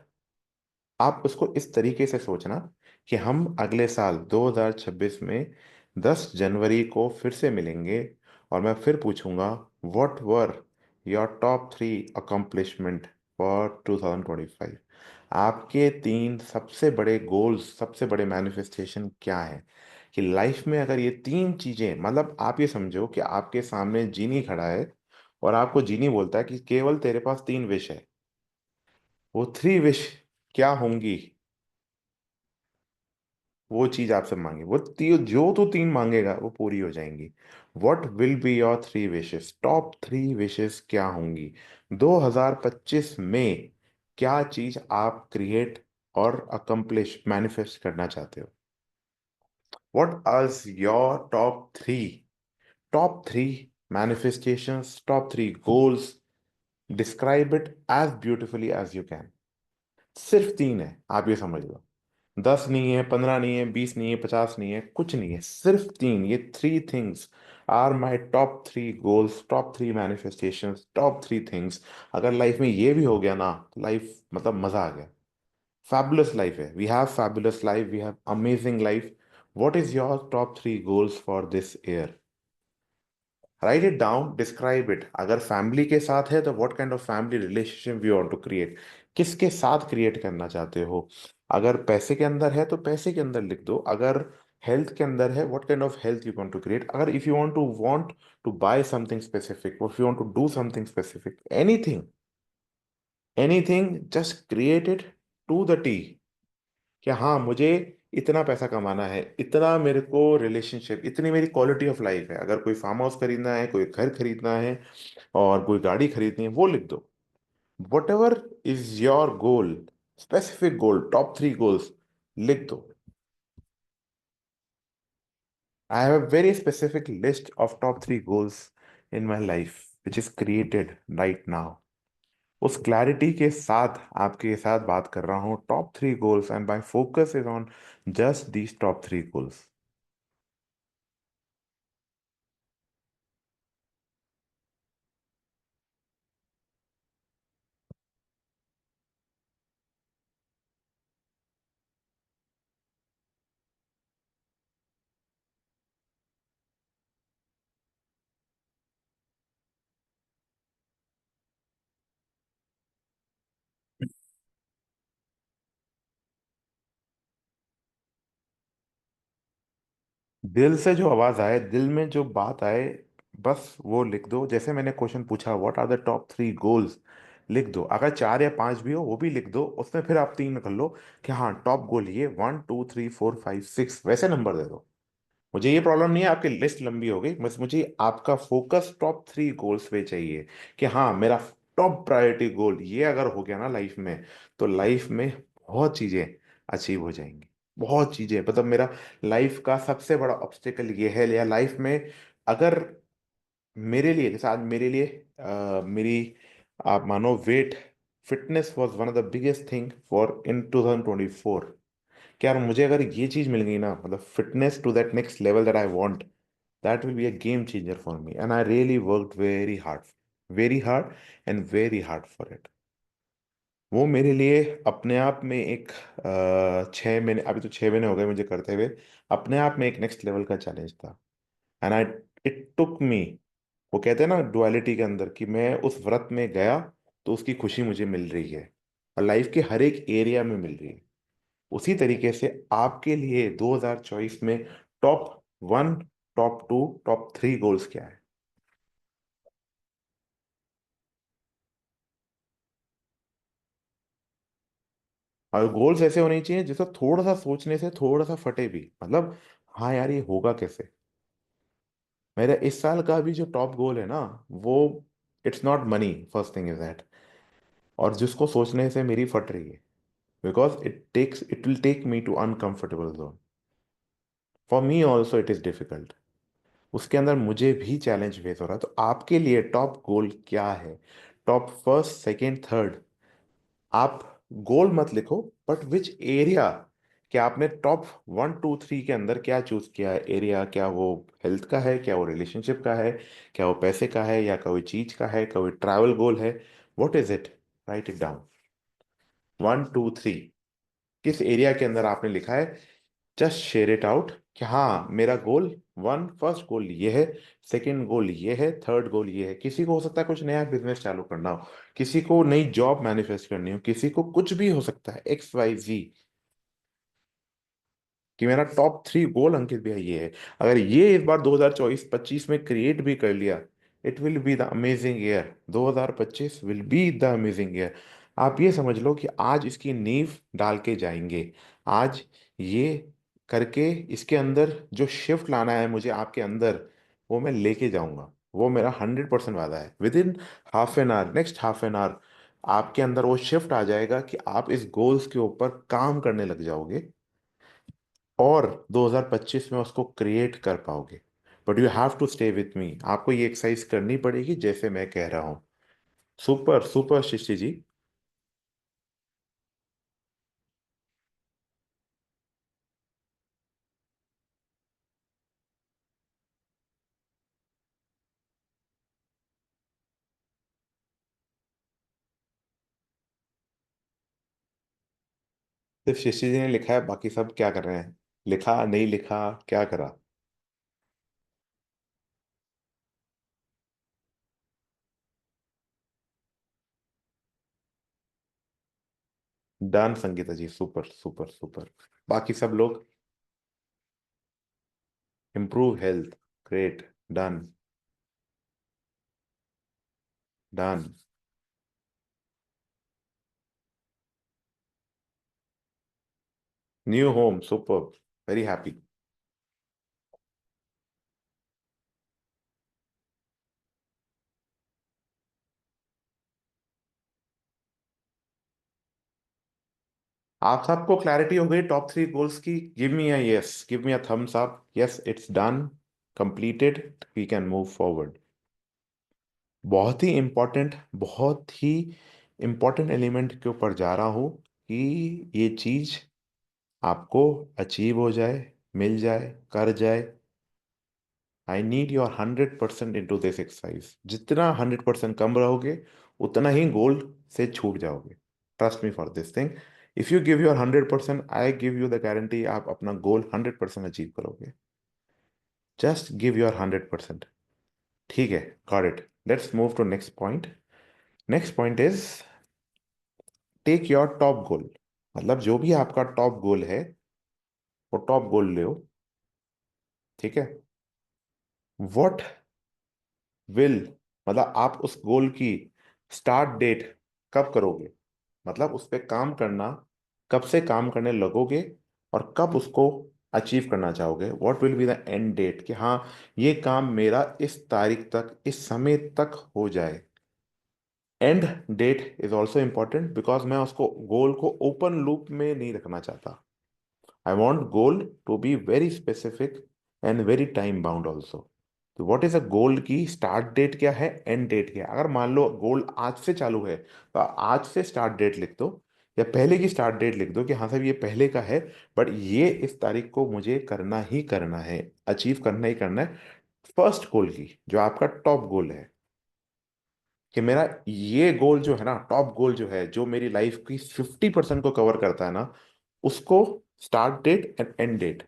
आप उसको इस तरीके से सोचना कि हम अगले साल 2026 में 10 जनवरी को फिर से मिलेंगे और मैं फिर पूछूंगा what were your top 3 accomplishment for 2025। आपके 3 सबसे बड़े गोल्स, सबसे बड़े मैनिफेस्टेशन क्या है? कि लाइफ में अगर ये 3 चीजें, मतलब आप ये समझो कि आपके सामने जीनी खड़ा है और आपको जीनी बोलता है कि केवल तेरे पास 3 विश है, वो 3 विश क्या होंगी? वो चीज आपसे मांगे, जो तो 3 मांगेगा वो पूरी हो जाएंगी। What will be your 3 wishes? Top 3 wishes क्या होंगी 2025 में? क्या चीज आप क्रिएट और अकम्प्लिश मैनिफेस्ट करना चाहते हो? What are your top three manifestations, top 3 goals? Describe it as beautifully as you can. सिर्फ 3 है, आप ये समझ लो। 10 नहीं है, 15 नहीं है, 20 नहीं है, 50 नहीं है, कुछ नहीं है, सिर्फ तीन। ये three things are my top three goals, top three manifestations, top three things. अगर लाइफ में ये भी हो गया ना, लाइफ मतलब मजा आ गया। फैबुलस लाइफ है, we have fabulous life, we have amazing life. What is your top three goals for this year? Write it down, describe it. अगर फैमिली के साथ है तो what kind of family relationship you want to create, किसके साथ क्रिएट करना चाहते हो। अगर पैसे के अंदर है तो पैसे के अंदर लिख दो। अगर हेल्थ के अंदर है, what kind of health you want to create. अगर if you want to buy something specific, if you want to do something specific, anything, anything, just create it to the T. कि हाँ, मुझे इतना पैसा कमाना है, इतना मेरे को रिलेशनशिप, इतनी मेरी क्वालिटी ऑफ लाइफ है। अगर कोई फार्म हाउस खरीदना है, कोई घर खरीदना है और कोई गाड़ी खरीदनी है, वो लिख दो। What ever is your goal, specific goal, top three goals लिख दो। I have a very specific list of top three goals in my life which is created right now. उस क्लैरिटी के साथ आपके साथ बात कर रहा हूँ, top three goals, and my focus is on just these top three goals. दिल से जो आवाज आए, दिल में जो बात आए, बस वो लिख दो। जैसे मैंने क्वेश्चन पूछा, what are the top three goals, लिख दो। अगर चार या पांच भी हो वो भी लिख दो। उसमें फिर आप तीन कर लो कि हाँ, टॉप गोल ये 1 2 3 4 5 6, वैसे नंबर दे दो। मुझे ये प्रॉब्लम नहीं है आपकी लिस्ट लंबी हो गई, बस मुझे आपका फोकस टॉप थ्री गोल्स पे चाहिए। कि हाँ, मेरा टॉप प्रायोरिटी गोल ये अगर हो गया ना लाइफ में, तो लाइफ में बहुत चीजें अचीव हो जाएंगी। बहुत चीजें, मतलब मेरा लाइफ का सबसे बड़ा ऑब्स्टेकल ये है, या लाइफ में अगर मेरे लिए, जैसे आज मेरे लिए मेरी, आप मानो weight, fitness was one of the biggest thing for in 2024। कि यार मुझे अगर ये चीज मिल गई ना, मतलब fitness to that next level that I want, that will be a game changer for me, and I really worked very hard and very hard for it. वो मेरे लिए अपने आप में एक 6 महीने, अभी तो 6 महीने हो गए मुझे करते हुए, अपने आप में एक नेक्स्ट लेवल का चैलेंज था। एंड आई, इट टुक मी, वो कहते हैं ना डुअलिटी के अंदर, कि मैं उस व्रत में गया तो उसकी खुशी मुझे मिल रही है, और लाइफ के हर एक एरिया में मिल रही है। उसी तरीके से आपके लिए 2024 में top one, top two, top three goals क्या है? और गोल्स ऐसे होने चाहिए जिसको थोड़ा सा सोचने से थोड़ा सा फटे भी, मतलब हाँ यार ये होगा कैसे। मेरा इस साल का भी जो टॉप गोल है ना, वो it's not money, first thing is that. और जिसको सोचने से मेरी फट रही है, because it will take me to uncomfortable zone. For me also it is difficult. उसके अंदर मुझे भी चैलेंज फेस हो रहा है। तो आपके लिए टॉप गोल क्या है? टॉप फर्स्ट, सेकंड, थर्ड, आप गोल मत लिखो, बट विच एरिया, क्या आपने टॉप 1 2 3 के अंदर क्या चूज किया है एरिया? क्या वो हेल्थ का है, क्या वो रिलेशनशिप का है, क्या वो पैसे का है, या कोई चीज का है, कोई ट्रैवल गोल है? What is it? Right it down. 1 2 3, किस एरिया के अंदर आपने लिखा है? जस्ट शेयर इट आउट कि हाँ, मेरा गोल वन, फर्स्ट गोल ये है, सेकंड गोल ये है, थर्ड गोल ये है। किसी को हो सकता है कुछ नया बिजनेस चालू करना हो, किसी को नई जॉब मैनिफेस्ट करनी हो, किसी को कुछ भी हो सकता है, XYZ। कि मेरा टॉप थ्री गोल अंकित भैया ये है। अगर ये इस बार 2024-25 में क्रिएट भी कर लिया, it will be the amazing year. 2025 will be the amazing year. आप ये समझ लो कि आज इसकी नींव डाल के जाएंगे। आज ये करके इसके अंदर जो शिफ्ट लाना है मुझे आपके अंदर, वो मैं लेके जाऊंगा। वो मेरा 100% वादा है। With in half an hour, next half an hour, आपके अंदर वो शिफ्ट आ जाएगा कि आप इस गोल्स के ऊपर काम करने लग जाओगे, और 2025 में उसको क्रिएट कर पाओगे। But you have to stay with me. आपको ये एक्सरसाइज करनी पड़ेगी जैसे मैं कह रहा हूँ। सुपर सुपर शिष्य जी। सिर्फ शशि जी ने लिखा है, बाकी सब क्या कर रहे हैं? लिखा नहीं लिखा, क्या करा? Done Sangeeta ji, super super super. बाकी सब लोग? Improve health, great, done done. New home, super, very happy. आप सबको क्लैरिटी हो गई टॉप 3 गोल्स की? Give me a yes, give me a thumbs up, yes it's done, completed, we can move forward. बहुत ही इंपॉर्टेंट, बहुत ही इंपॉर्टेंट एलिमेंट के ऊपर जा रहा हूं कि ये चीज आपको अचीव हो जाए, मिल जाए, कर जाए। I need your 100% into this exercise. जितना 100% कम रहोगे, उतना ही गोल से छूट जाओगे। Trust me for this thing. If you give your 100%, I give you the guarantee आप अपना गोल 100% अचीव करोगे। Just give your 100%। ठीक है, got it. Let's move to next point. Next point is take your top goal. मतलब जो भी आपका टॉप गोल है, वो टॉप गोल ले। ठीक है। व्हाट विल, मतलब आप उस गोल की स्टार्ट डेट कब करोगे? मतलब उस पे काम करना, कब से काम करने लगोगे और कब उसको अचीव करना चाहोगे? What will be the end date, कि हाँ ये काम मेरा इस तारीख तक, इस समय तक हो जाए। End date is also important, because मैं उसको गोल को ओपन लूप में नहीं रखना चाहता। I want goal to be very specific and very time bound also. तो व्हाट इज अ गोल की स्टार्ट डेट क्या है, एंड डेट क्या है? अगर मान लो गोल आज से चालू है, तो आज से स्टार्ट डेट लिख दो, या पहले की स्टार्ट डेट लिख दो कि हाँ साहब ये पहले का है, बट ये इस तारीख को मुझे करना ही करना है, अचीव करना ही करना है। फर्स्ट गोल की, जो आपका टॉप गोल है, कि मेरा ये गोल जो है ना, टॉप गोल जो है, जो मेरी लाइफ की 50% को कवर करता है ना, उसको start date and end date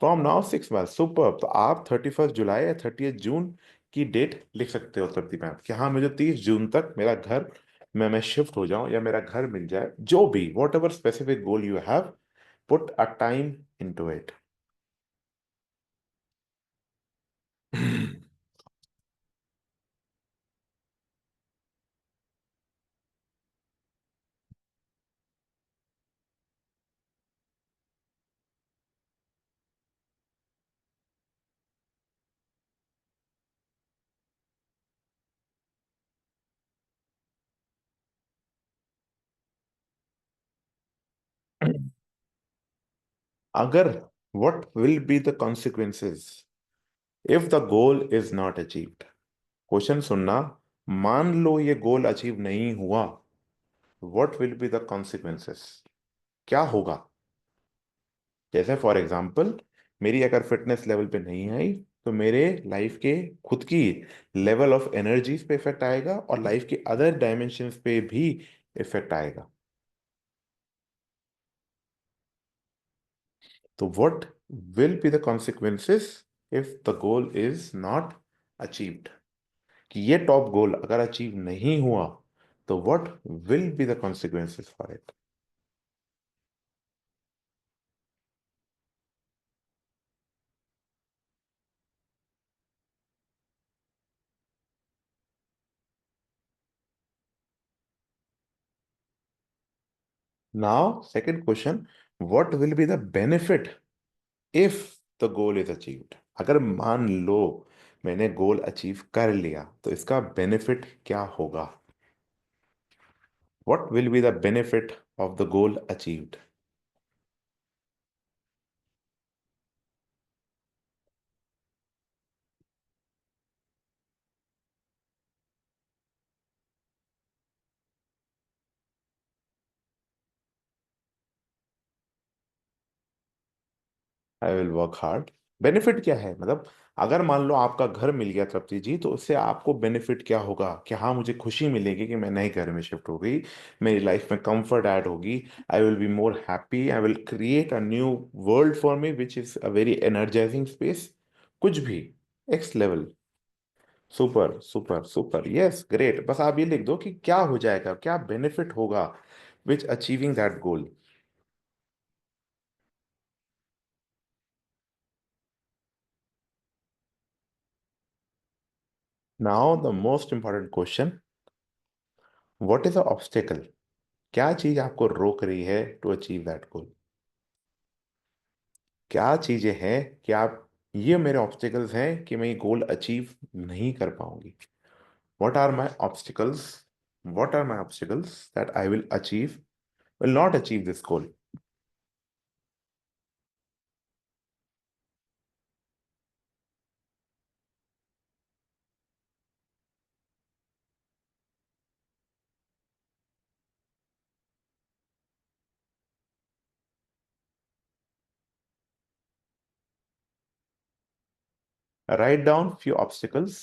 from now 6 month. Super. तो आप 31 जुलाई या 30 जून की डेट लिख सकते हो तृप्ति मैम, कि हाँ मुझे 30 जून तक मेरा घर में मैं शिफ्ट हो जाऊं, या मेरा घर मिल जाए, जो भी, what ever specific goal you have, put a time into it. अगर, what will be the consequences if the goal is not achieved? Question सुनना। मान लो ये गोल अचीव नहीं हुआ, what will be the consequences? क्या होगा? जैसे फॉर एग्जाम्पल, मेरी अगर फिटनेस लेवल पे नहीं आई, तो मेरे लाइफ के खुद की लेवल ऑफ एनर्जीज पे इफेक्ट आएगा, और लाइफ के अदर डायमेंशंस पे भी इफेक्ट आएगा। तो what will be the consequences if the goal is not achieved? कि ये टॉप गोल अगर अचीव नहीं हुआ, तो what will be the consequences for it? Now second question, what will be the benefit if the goal is achieved? अगर मान लो मैंने गोल अचीव कर लिया, तो इसका बेनिफिट क्या होगा? What will be the benefit of the goal achieved? I will work hard, benefit क्या है? मतलब अगर मान लो आपका घर मिल गया तृप्ति जी, तो उससे आपको बेनिफिट क्या होगा? कि हाँ, मुझे खुशी मिलेगी कि मैं नए घर में शिफ्ट हो गई, मेरी लाइफ में कंफर्ट ऐड होगी, I will be more happy, I will create a new world for me which is a very energising space, कुछ भी x level. Super super super, yes, great. बस आप ये लिख दो कि क्या हो जाएगा, क्या बेनिफिट होगा which achieving that goal. Now the most important question, what is the obstacle? क्या चीज आपको रोक रही है टू अचीव दैट गोल? क्या चीजें हैं कि आप, ये मेरे ऑब्स्टिकल्स हैं कि मैं ये गोल अचीव नहीं कर पाऊंगी? What are my obstacles? What are my obstacles that I will achieve, will not achieve this goal? Write down few obstacles.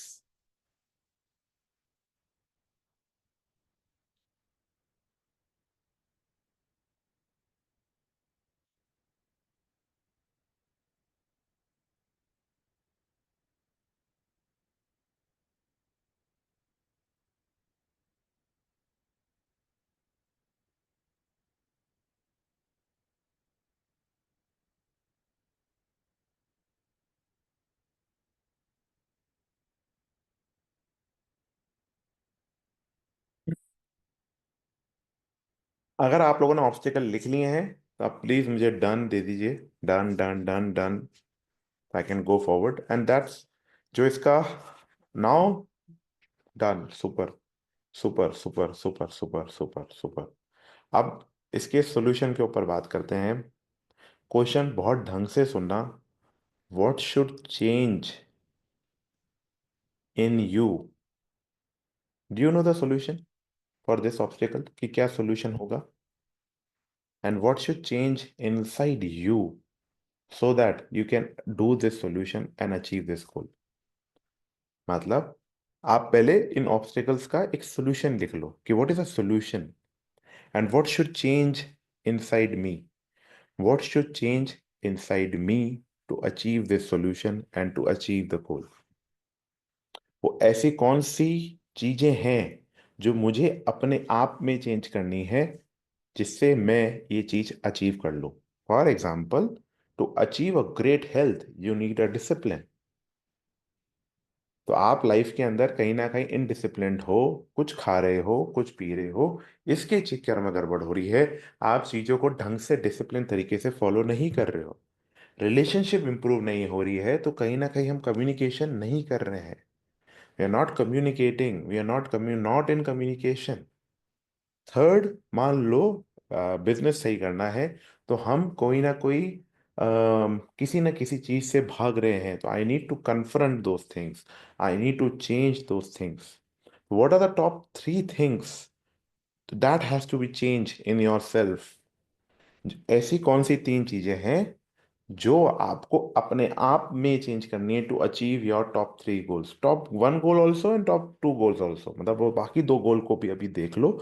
अगर आप लोगों ने ऑब्स्टिकल लिख लिए हैं तो आप प्लीज मुझे डन दे दीजिए, done done done done, I can go forward and that's जो इसका now, done, super super super super super super super. अब इसके सॉल्यूशन के ऊपर बात करते हैं। क्वेश्चन बहुत ढंग से सुनना, what should change in you? Do you know the solution for this obstacle, कि क्या सॉल्यूशन होगा? And what should change inside you so that you can do this solution and achieve this goal? मतलब आप पहले इन ऑब्स्टिकल्स का एक सॉल्यूशन लिख लो कि what is a solution and what should change inside me, what should change inside me to achieve this solution and to achieve the goal. वो ऐसी कौन सी चीजें हैं जो मुझे अपने आप में चेंज करनी है जिससे मैं ये चीज अचीव कर लूं? For example, to achieve a great health you need a discipline. तो आप लाइफ के अंदर कहीं ना कहीं इनडिसिप्लिन्ड हो, कुछ खा रहे हो, कुछ पी रहे हो, इसके चक्कर में गड़बड़ हो रही है, आप चीजों को ढंग से डिसिप्लिन तरीके से फॉलो नहीं कर रहे हो, रिलेशनशिप इंप्रूव नहीं हो रही है, तो कहीं ना कहीं हम कम्युनिकेशन नहीं कर रहे हैं, we are not communicating, we are not in communication. Third, मान लो बिजनेस सही करना है, तो हम कोई ना कोई किसी ना किसी चीज से भाग रहे हैं, तो I need to confront those things, I need to change those things. What are the top 3 things that has to be change in your self? ऐसी कौन सी 3 चीजें हैं जो आपको अपने आप में चेंज करनी है to achieve your top 3 goals, top 1 goal also and top 2 goals also? मतलब वो बाकी 2 गोल को भी अभी देख लो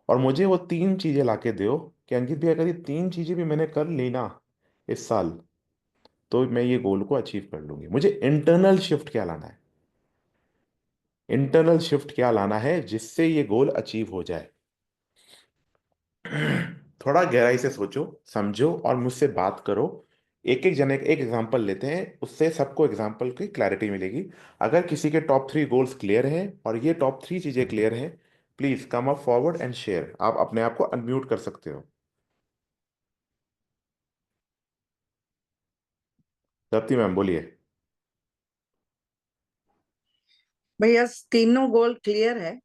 और मुझे वो 3 चीजें लाके दो कि अंकित भी, अगर ये 3 चीजें भी मैंने कर ली ना इस साल, तो मैं ये गोल को अचीव कर लूंगी। मुझे इंटरनल शिफ्ट क्या लाना है, इंटरनल शिफ्ट क्या लाना है जिससे ये गोल अचीव हो जाए? थोड़ा गहराई से सोचो, समझो और मुझसे बात करो। एक एक जने एक एग्जांपल लेते हैं, उससे सबको एग्जांपल की क्लैरिटी मिलेगी। अगर किसी के टॉप 3 गोल्स क्लियर हैं और ये टॉप 3 चीजें क्लियर हैं, please come up forward and share. आप अपने आप को अनम्यूट कर सकते हो। दप्ति मैम बोलिए। भैया तीनों गोल क्लियर है,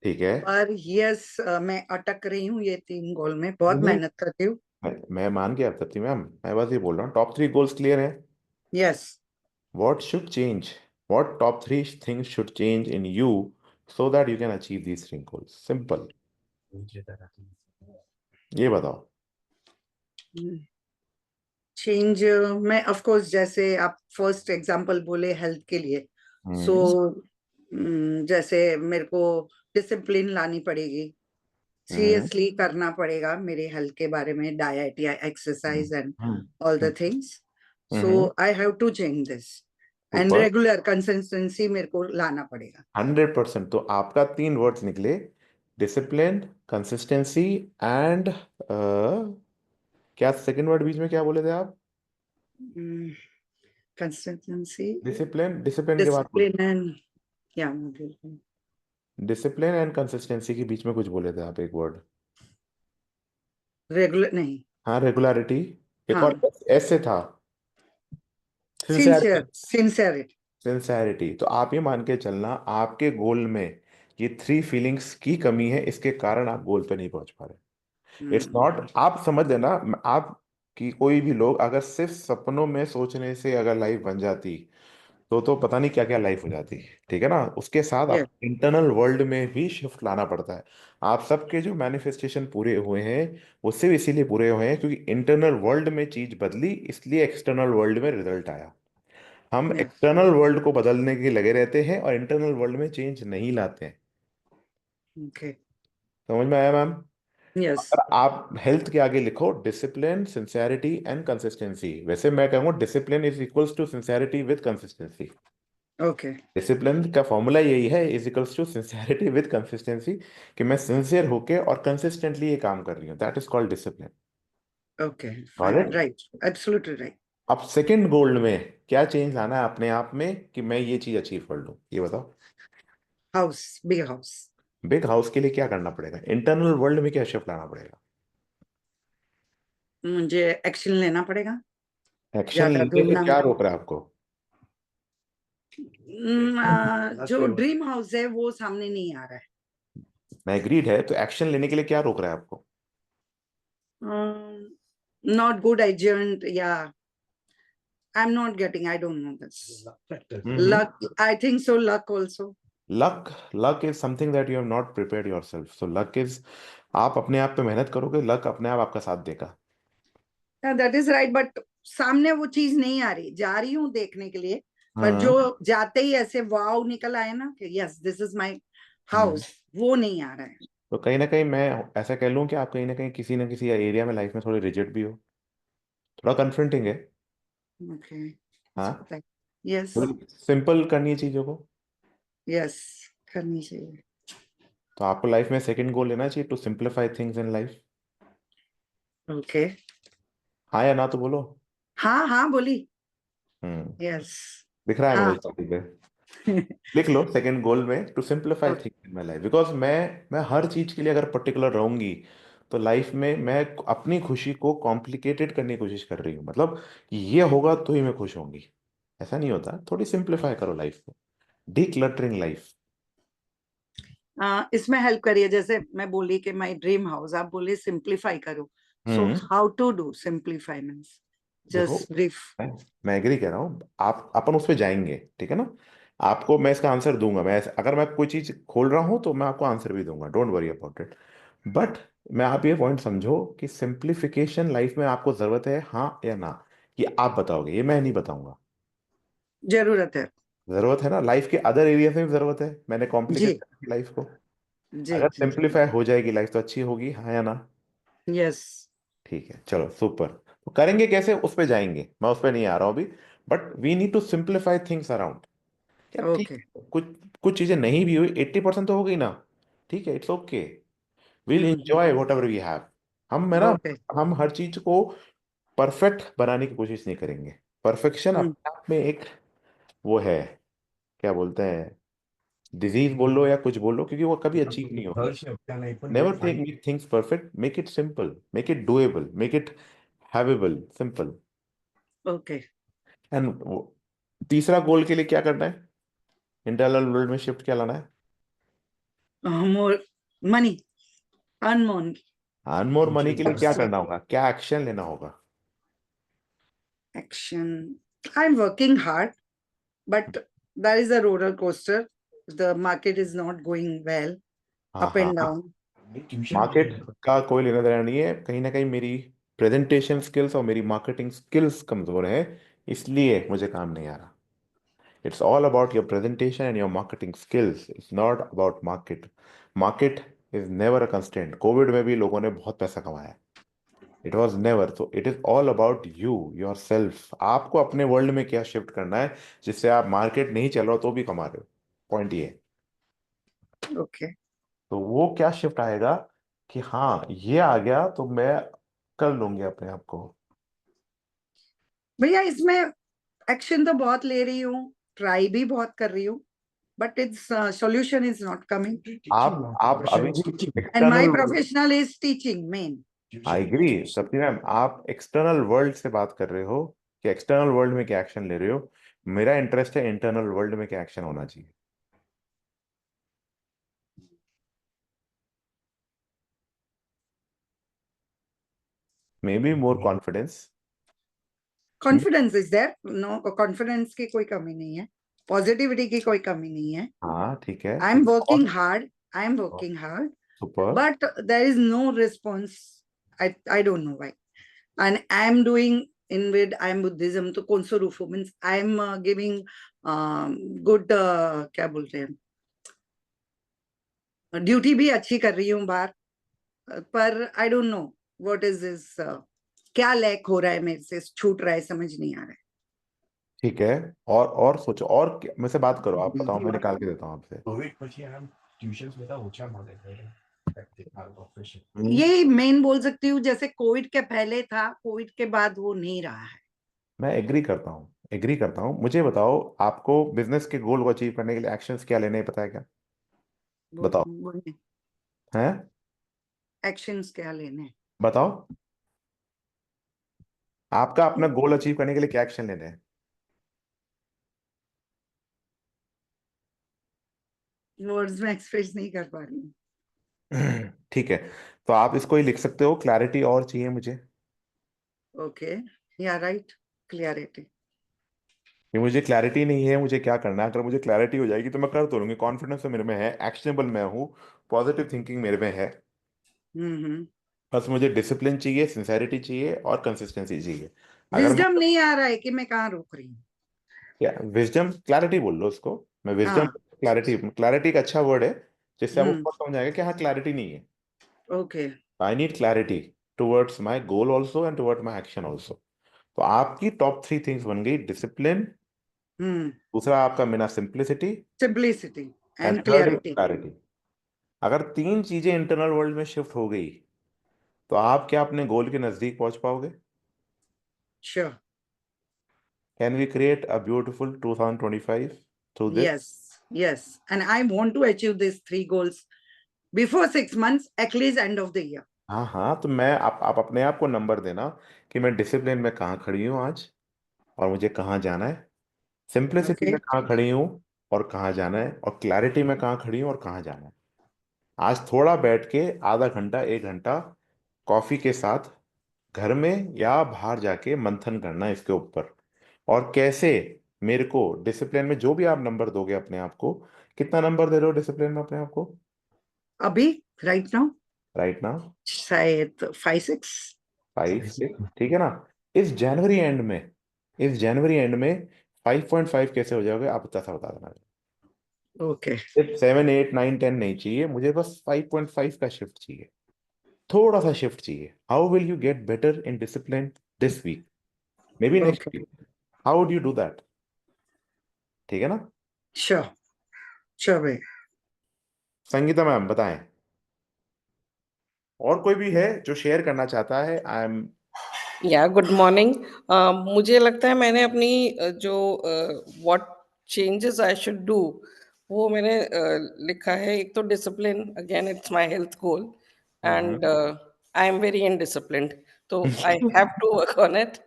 ठीक है। पर यस मैं अटक रही हूँ ये 3 गोल में, बहुत नहीं, मेहनत करती हूँ। मैं मान गया दप्ति मैम, मैं बस ये बोल रहा हूँ टॉप 3 गोल्स क्लियर है। Yes, What should change? What top 3 things should change in you so that you can achieve these 3 goals? Simple. ये बताओ। चेंज मैं ऑफ कोर्स, जैसे आप फर्स्ट एग्जांपल बोले हेल्थ के लिए, सो जैसे मेरे को डिसिप्लिन लानी पड़ेगी, सीरियसली करना पड़ेगा मेरे हेल्थ के बारे में, डाइट या exercise and all the things. So I have to change this and ऊपर रेगुलर कंसिस्टेंसी मेरे को लाना पड़ेगा. 100%. तो आपका 3 वर्ड्स निकले, डिसिप्लिन, कंसिस्टेंसी एंड क्या सेकंड वर्ड बीच में क्या बोले थे आप? कंसिस्टेंसी, डिसिप्लिन के बाद डिसिप्लिन एंड या डिसिप्लिन एंड कंसिस्टेंसी के बीच में कुछ बोले थे आप, एक वर्ड. रेगुलर नहीं, हाँ, रेगुलरिटी. एक हाँ, और एस से था, सिंसियरिटी. सिंसेरिटी. तो आप ये मान के चलना, आपके गोल में ये 3 फीलिंग्स की कमी है, इसके कारण आप गोल पे नहीं पहुंच पा रहे. इट्स नॉट, आप समझ लेना, आप कि कोई भी लोग अगर सिर्फ सपनों में सोचने से अगर लाइफ बन जाती तो पता नहीं क्या क्या लाइफ हो जाती. ठीक है ना. उसके साथ आप इंटरनल वर्ल्ड में भी शिफ्ट लाना पड़ता है. आप सबके जो मैनिफेस्टेशन पूरे हुए हैं वो सिर्फ इसीलिए पूरे हुए हैं क्योंकि इंटरनल वर्ल्ड में चीज बदली, इसलिए एक्सटर्नल वर्ल्ड में रिजल्ट आया. हम एक्सटर्नल वर्ल्ड को बदलने के लगे रहते हैं और इंटरनल वर्ल्ड में चेंज नहीं लाते हैं. समझ में आया मैम? यस. अगर आप हेल्थ के आगे लिखो डिसिप्लिन, सिंसियरिटी एंड कंसिस्टेंसी. वैसे मैं कहूँगा discipline is equals to sincerity with consistency. Okay. Discipline का फॉर्मूला यही है, is equals to sincerity with consistency, कि मैं सिंसियर होके और कंसिस्टेंटली ये काम कर रही हूँ. That is called discipline. Okay, right, absolutely right. अब सेकंड गोल में क्या चेंज लाना है अपने आप में कि मैं ये चीज अचीव कर लूँ, ये बताओ. House, big house. Big house के लिए क्या करना पड़ेगा? इंटरनल वर्ल्ड में क्या शिफ्ट लाना पड़ेगा? मुझे एक्शन लेना पड़ेगा. एक्शन लेने से क्या रोक रहा है आपको? जो ड्रीम हाउस है वो सामने नहीं आ रहा है. मैं एग्रीड है, तो एक्शन लेने के लिए क्या रोक रहा है आपको? नॉट गुड एजेंट या आई am not getting, I don't know this. Luck, I think so. Luck also. Luck is something that you have not prepared yourself. So luck is, आप अपने आप पे मेहनत करोगे, लक अपने आप आपका साथ देगा. दैट इज राइट, बट सामने वो चीज नहीं आ रही. जा रही हूँ देखने के लिए, पर जो जाते ही ऐसे वाव निकल आए ना कि yes this is my house, वो नहीं आ रहा है. तो कहीं ना कहीं मैं ऐसा कह लूं कि आप कहीं ना किसी एरिया में लाइफ में थोड़े रिजिड भी हो, थोड़ा कन्फ्रंटिंग है. ओके. हाँ, यस. सिंपल करनी है चीजों को. यस, करनी चाहिए. तो आपको लाइफ में सेकंड गोल लेना चाहिए, to simplify things in life. Okay. हाँ या ना तो बोलो. हाँ हाँ बोली. यस. दिख रहा है हाँ. मुझे टॉपिक पे. लिख लो सेकंड गोल में, to simplify things in my life. Because मैं हर चीज के लिए अगर पर्टिकुलर रहूंगी तो लाइफ में मैं अपनी खुशी को कॉम्प्लिकेटेड करने की कोशिश कर रही हूँ. मतलब कि ये होगा तो ही मैं खुश होंगी, ऐसा नहीं होता. थोड़ी सिंप्लीफाई करो लाइफ को. Decluttering life. इसमें हेल्प करिए. जैसे मैं बोली कि माय ड्रीम हाउस, आप बोले सिंप्लीफाई करो. So how to do simplify means just brief. मैं एग्री कह रहा हूँ. आप अपन उस पे जाएंगे, ठीक है ना. आपको मैं इसका आंसर दूंगा. अगर मैं कोई चीज खोल रहा हूँ तो मैं आपको आंसर भी दूंगा, don't worry about it. But मैं आप ये पॉइंट समझो कि सिंप्लीफिकेशन लाइफ में आपको जरूरत है, हाँ या ना, ये आप बताओगे, ये मैं नहीं बताऊंगा. जरूरत है. जरूरत है ना. लाइफ के अदर एरियाज में भी जरूरत है. मैंने जी कॉम्प्लिकेट की लाइफ को. जी अगर जी. सिंप्लीफाई हो जाएगी लाइफ तो अच्छी होगी, हाँ या ना. यस. ठीक है, चलो सुपर. तो करेंगे कैसे, उस पे जाएंगे. मैं उस पे नहीं आ रहा हूँ अभी. But we need to simplify things around. क्या ठीक, ओके. कुछ कुछ चीजें नहीं भी हुई, 80% तो हो गई ना. ठीक है, it's okay. Will enjoy whatever we have. हम है ना, ओके. हम हर चीज को परफेक्ट बनाने की कोशिश नहीं करेंगे. परफेक्शन अपने आप में एक वो है, क्या बोलते हैं, डिजीज बोल लो या कुछ बोल लो, क्योंकि वो कभी अचीव नहीं होगी. Never make things perfect, make it simple, make it doable, make it havable, simple. Okay. And तीसरा गोल के लिए क्या करना है? इंटरनल वर्ल्ड में शिफ्ट क्या लाना है? More money, earn more. Earn more money के लिए क्या करना होगा, क्या एक्शन लेना होगा? Action. I'm working hard, but there is a roller coaster. The market is not going well, हाँ up हाँ and हाँ. down. मार्केट का कोई लेना देना नहीं है. कहीं ना कहीं मेरी प्रेजेंटेशन स्किल्स और मेरी मार्केटिंग स्किल्स कमजोर है, इसलिए मुझे काम नहीं आ रहा। It's all about your presentation and your marketing skills, it's not about market. Market is never a constant. Covid में भी लोगों ने बहुत पैसा कमाया, इट वॉज नेवर। तो it is all about you, your self. आपको अपने वर्ल्ड में क्या शिफ्ट करना है जिससे आप मार्केट नहीं चल रहा हो तो भी कमा रहे हो, पॉइंट ये है। ओके तो वो क्या शिफ्ट आएगा कि हाँ ये आ गया तो मैं कर लूंगी अपने आप को। भैया, इसमें एक्शन तो बहुत ले रही हूँ, ट्राई भी बहुत कर रही हूँ, but it's solution is not coming. आप अभी भी and my external, professional is teaching men. I agree Sapti ma'am, आप एक्सटर्नल वर्ल्ड से बात कर रहे हो कि एक्सटर्नल वर्ल्ड में क्या एक्शन ले रहे हो। मेरा इंटरेस्ट है इंटरनल वर्ल्ड में क्या एक्शन होना चाहिए। Maybe more confidence. Confidence is there, no confidence की कोई कमी नहीं है, पॉजिटिविटी की कोई कमी नहीं है। हाँ ठीक है, I am working hard, I am working hard, super. but there is no response. I don't know why. And I am doing inward, I am Buddhism, तो कौन सा रूप means I am giving good क्या बोल रहे हैं, ड्यूटी भी अच्छी कर रही हूँ बाहर, पर I don't know what is this, क्या लैक हो रहा है मेरे से, छूट रहा है, समझ नहीं आ रहा है। ठीक है, और सोचो, और मेरे से बात करो, आप बताओ, मैं निकाल के देता हूँ आपसे। ये मेन बोल सकती हूँ, जैसे कोविड के पहले था, कोविड के बाद वो नहीं रहा है। मैं एग्री करता हूँ, एग्री करता हूँ। मुझे बताओ, आपको बिजनेस के गोल को अचीव करने के लिए एक्शंस क्या लेने हैं, पता है क्या? बताओ। हैं? एक्शंस क्या लेने हैं? बताओ, आपका अपना गोल अचीव करने के लिए क्या एक्शन लेने हैं? वर्ड्स में एक्सप्रेस नहीं कर पा रही हूँ। ठीक है, तो आप इसको ही लिख सकते हो, क्लैरिटी और चाहिए मुझे। ओके, या राइट, क्लियरिटी। कि मुझे क्लैरिटी नहीं है, मुझे क्या करना है। अगर मुझे क्लैरिटी हो जाएगी तो मैं कर तो लूंगी, कॉन्फिडेंस तो मेरे में है, एक्शनेबल मैं हूँ, पॉजिटिव थिंकिंग मेरे में है। बस मुझे डिसिप्लिन चाहिए, सिंसेरिटी चाहिए और कंसिस्टेंसी चाहिए। अगर विजडम नहीं आ रहा है कि मैं कहाँ रोक रही हूँ। क्या विजडम, क्लैरिटी बोल लो उसको। मैं विजडम, हाँ, क्लैरिटी, क्लैरिटी एक अच्छा वर्ड है जिससे आपको हम्म, फर्स्ट समझ आएगा कि हाँ क्लैरिटी नहीं है। Okay, I need clarity towards my goal also and toward my action also. तो आपकी टॉप 3 थिंग्स बन गई, डिसिप्लिन, दूसरा आपका मेरा simplicity, simplicity and and third is clarity. Clarity. अगर 3 चीजें इंटरनल वर्ल्ड में शिफ्ट हो गई तो आप क्या अपने गोल के नजदीक पहुंच पाओगे? Sure, can we create a beautiful 2025 through this? yes, yes, and I want to achieve these 3 goals before 6 months, at least end of the year. हाँ हाँ, तो मैं आप अपने आप को नंबर देना कि मैं डिसिप्लिन में कहाँ खड़ी हूँ आज और मुझे कहाँ जाना है, सिंप्लिसिटी Okay, में कहाँ खड़ी हूँ और कहाँ जाना है, और क्लैरिटी में कहाँ खड़ी हूँ और कहाँ जाना है। आज थोड़ा बैठ के आधा घंटा 1 घंटा कॉफी के साथ घर में या बाहर जाके मंथन करना है इसके ऊपर, और कैसे मेरे को डिसिप्लिन में, जो भी आप नंबर दोगे अपने आप को, कितना नंबर दे रहे हो डिसिप्लिन में अपने आप को अभी right now राइट नाउ? शायद 5-6। 5-6, ठीक है ना? इस जनवरी एंड में, इस जनवरी एंड में 5.5 कैसे हो जाओगे आप सा बता देना। ओके, सिर्फ 7, 8, 9, 10 नहीं चाहिए मुझे, बस 5.5 का शिफ्ट चाहिए, थोड़ा सा शिफ्ट चाहिए। How will you get better in discipline this week, maybe next okay, week? How would you do that? ठीक है ना? श्योर, श्योर भाई। संगीता मैम बताएं, और कोई भी है जो शेयर करना चाहता है? I am yeah good morning. मुझे लगता है मैंने अपनी जो what changes I should do वो मैंने लिखा है। एक तो discipline, again it's my health goal, and I am very indisciplined, तो I have to work on it.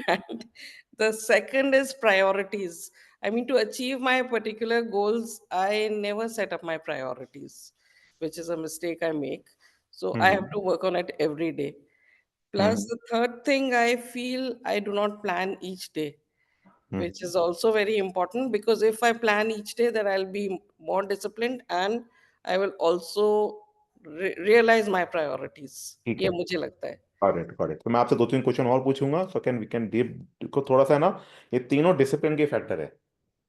And the second is priorities. I mean, to achieve my particular goals, I never set up my priorities, which is a mistake I make. So I have to work on it every day. Plus, the third thing, I feel I do not plan each day, which is also very important, because if I plan each day, then I'll be more disciplined and I will also realize my priorities. ठीक ये है, मुझे लगता है. Got it. तो मैं आपसे 2-3 क्वेश्चन और पूछूंगा, so can we can deep को थोड़ा सा है ना, ये तीनों डिसिप्लिन के फैक्टर है।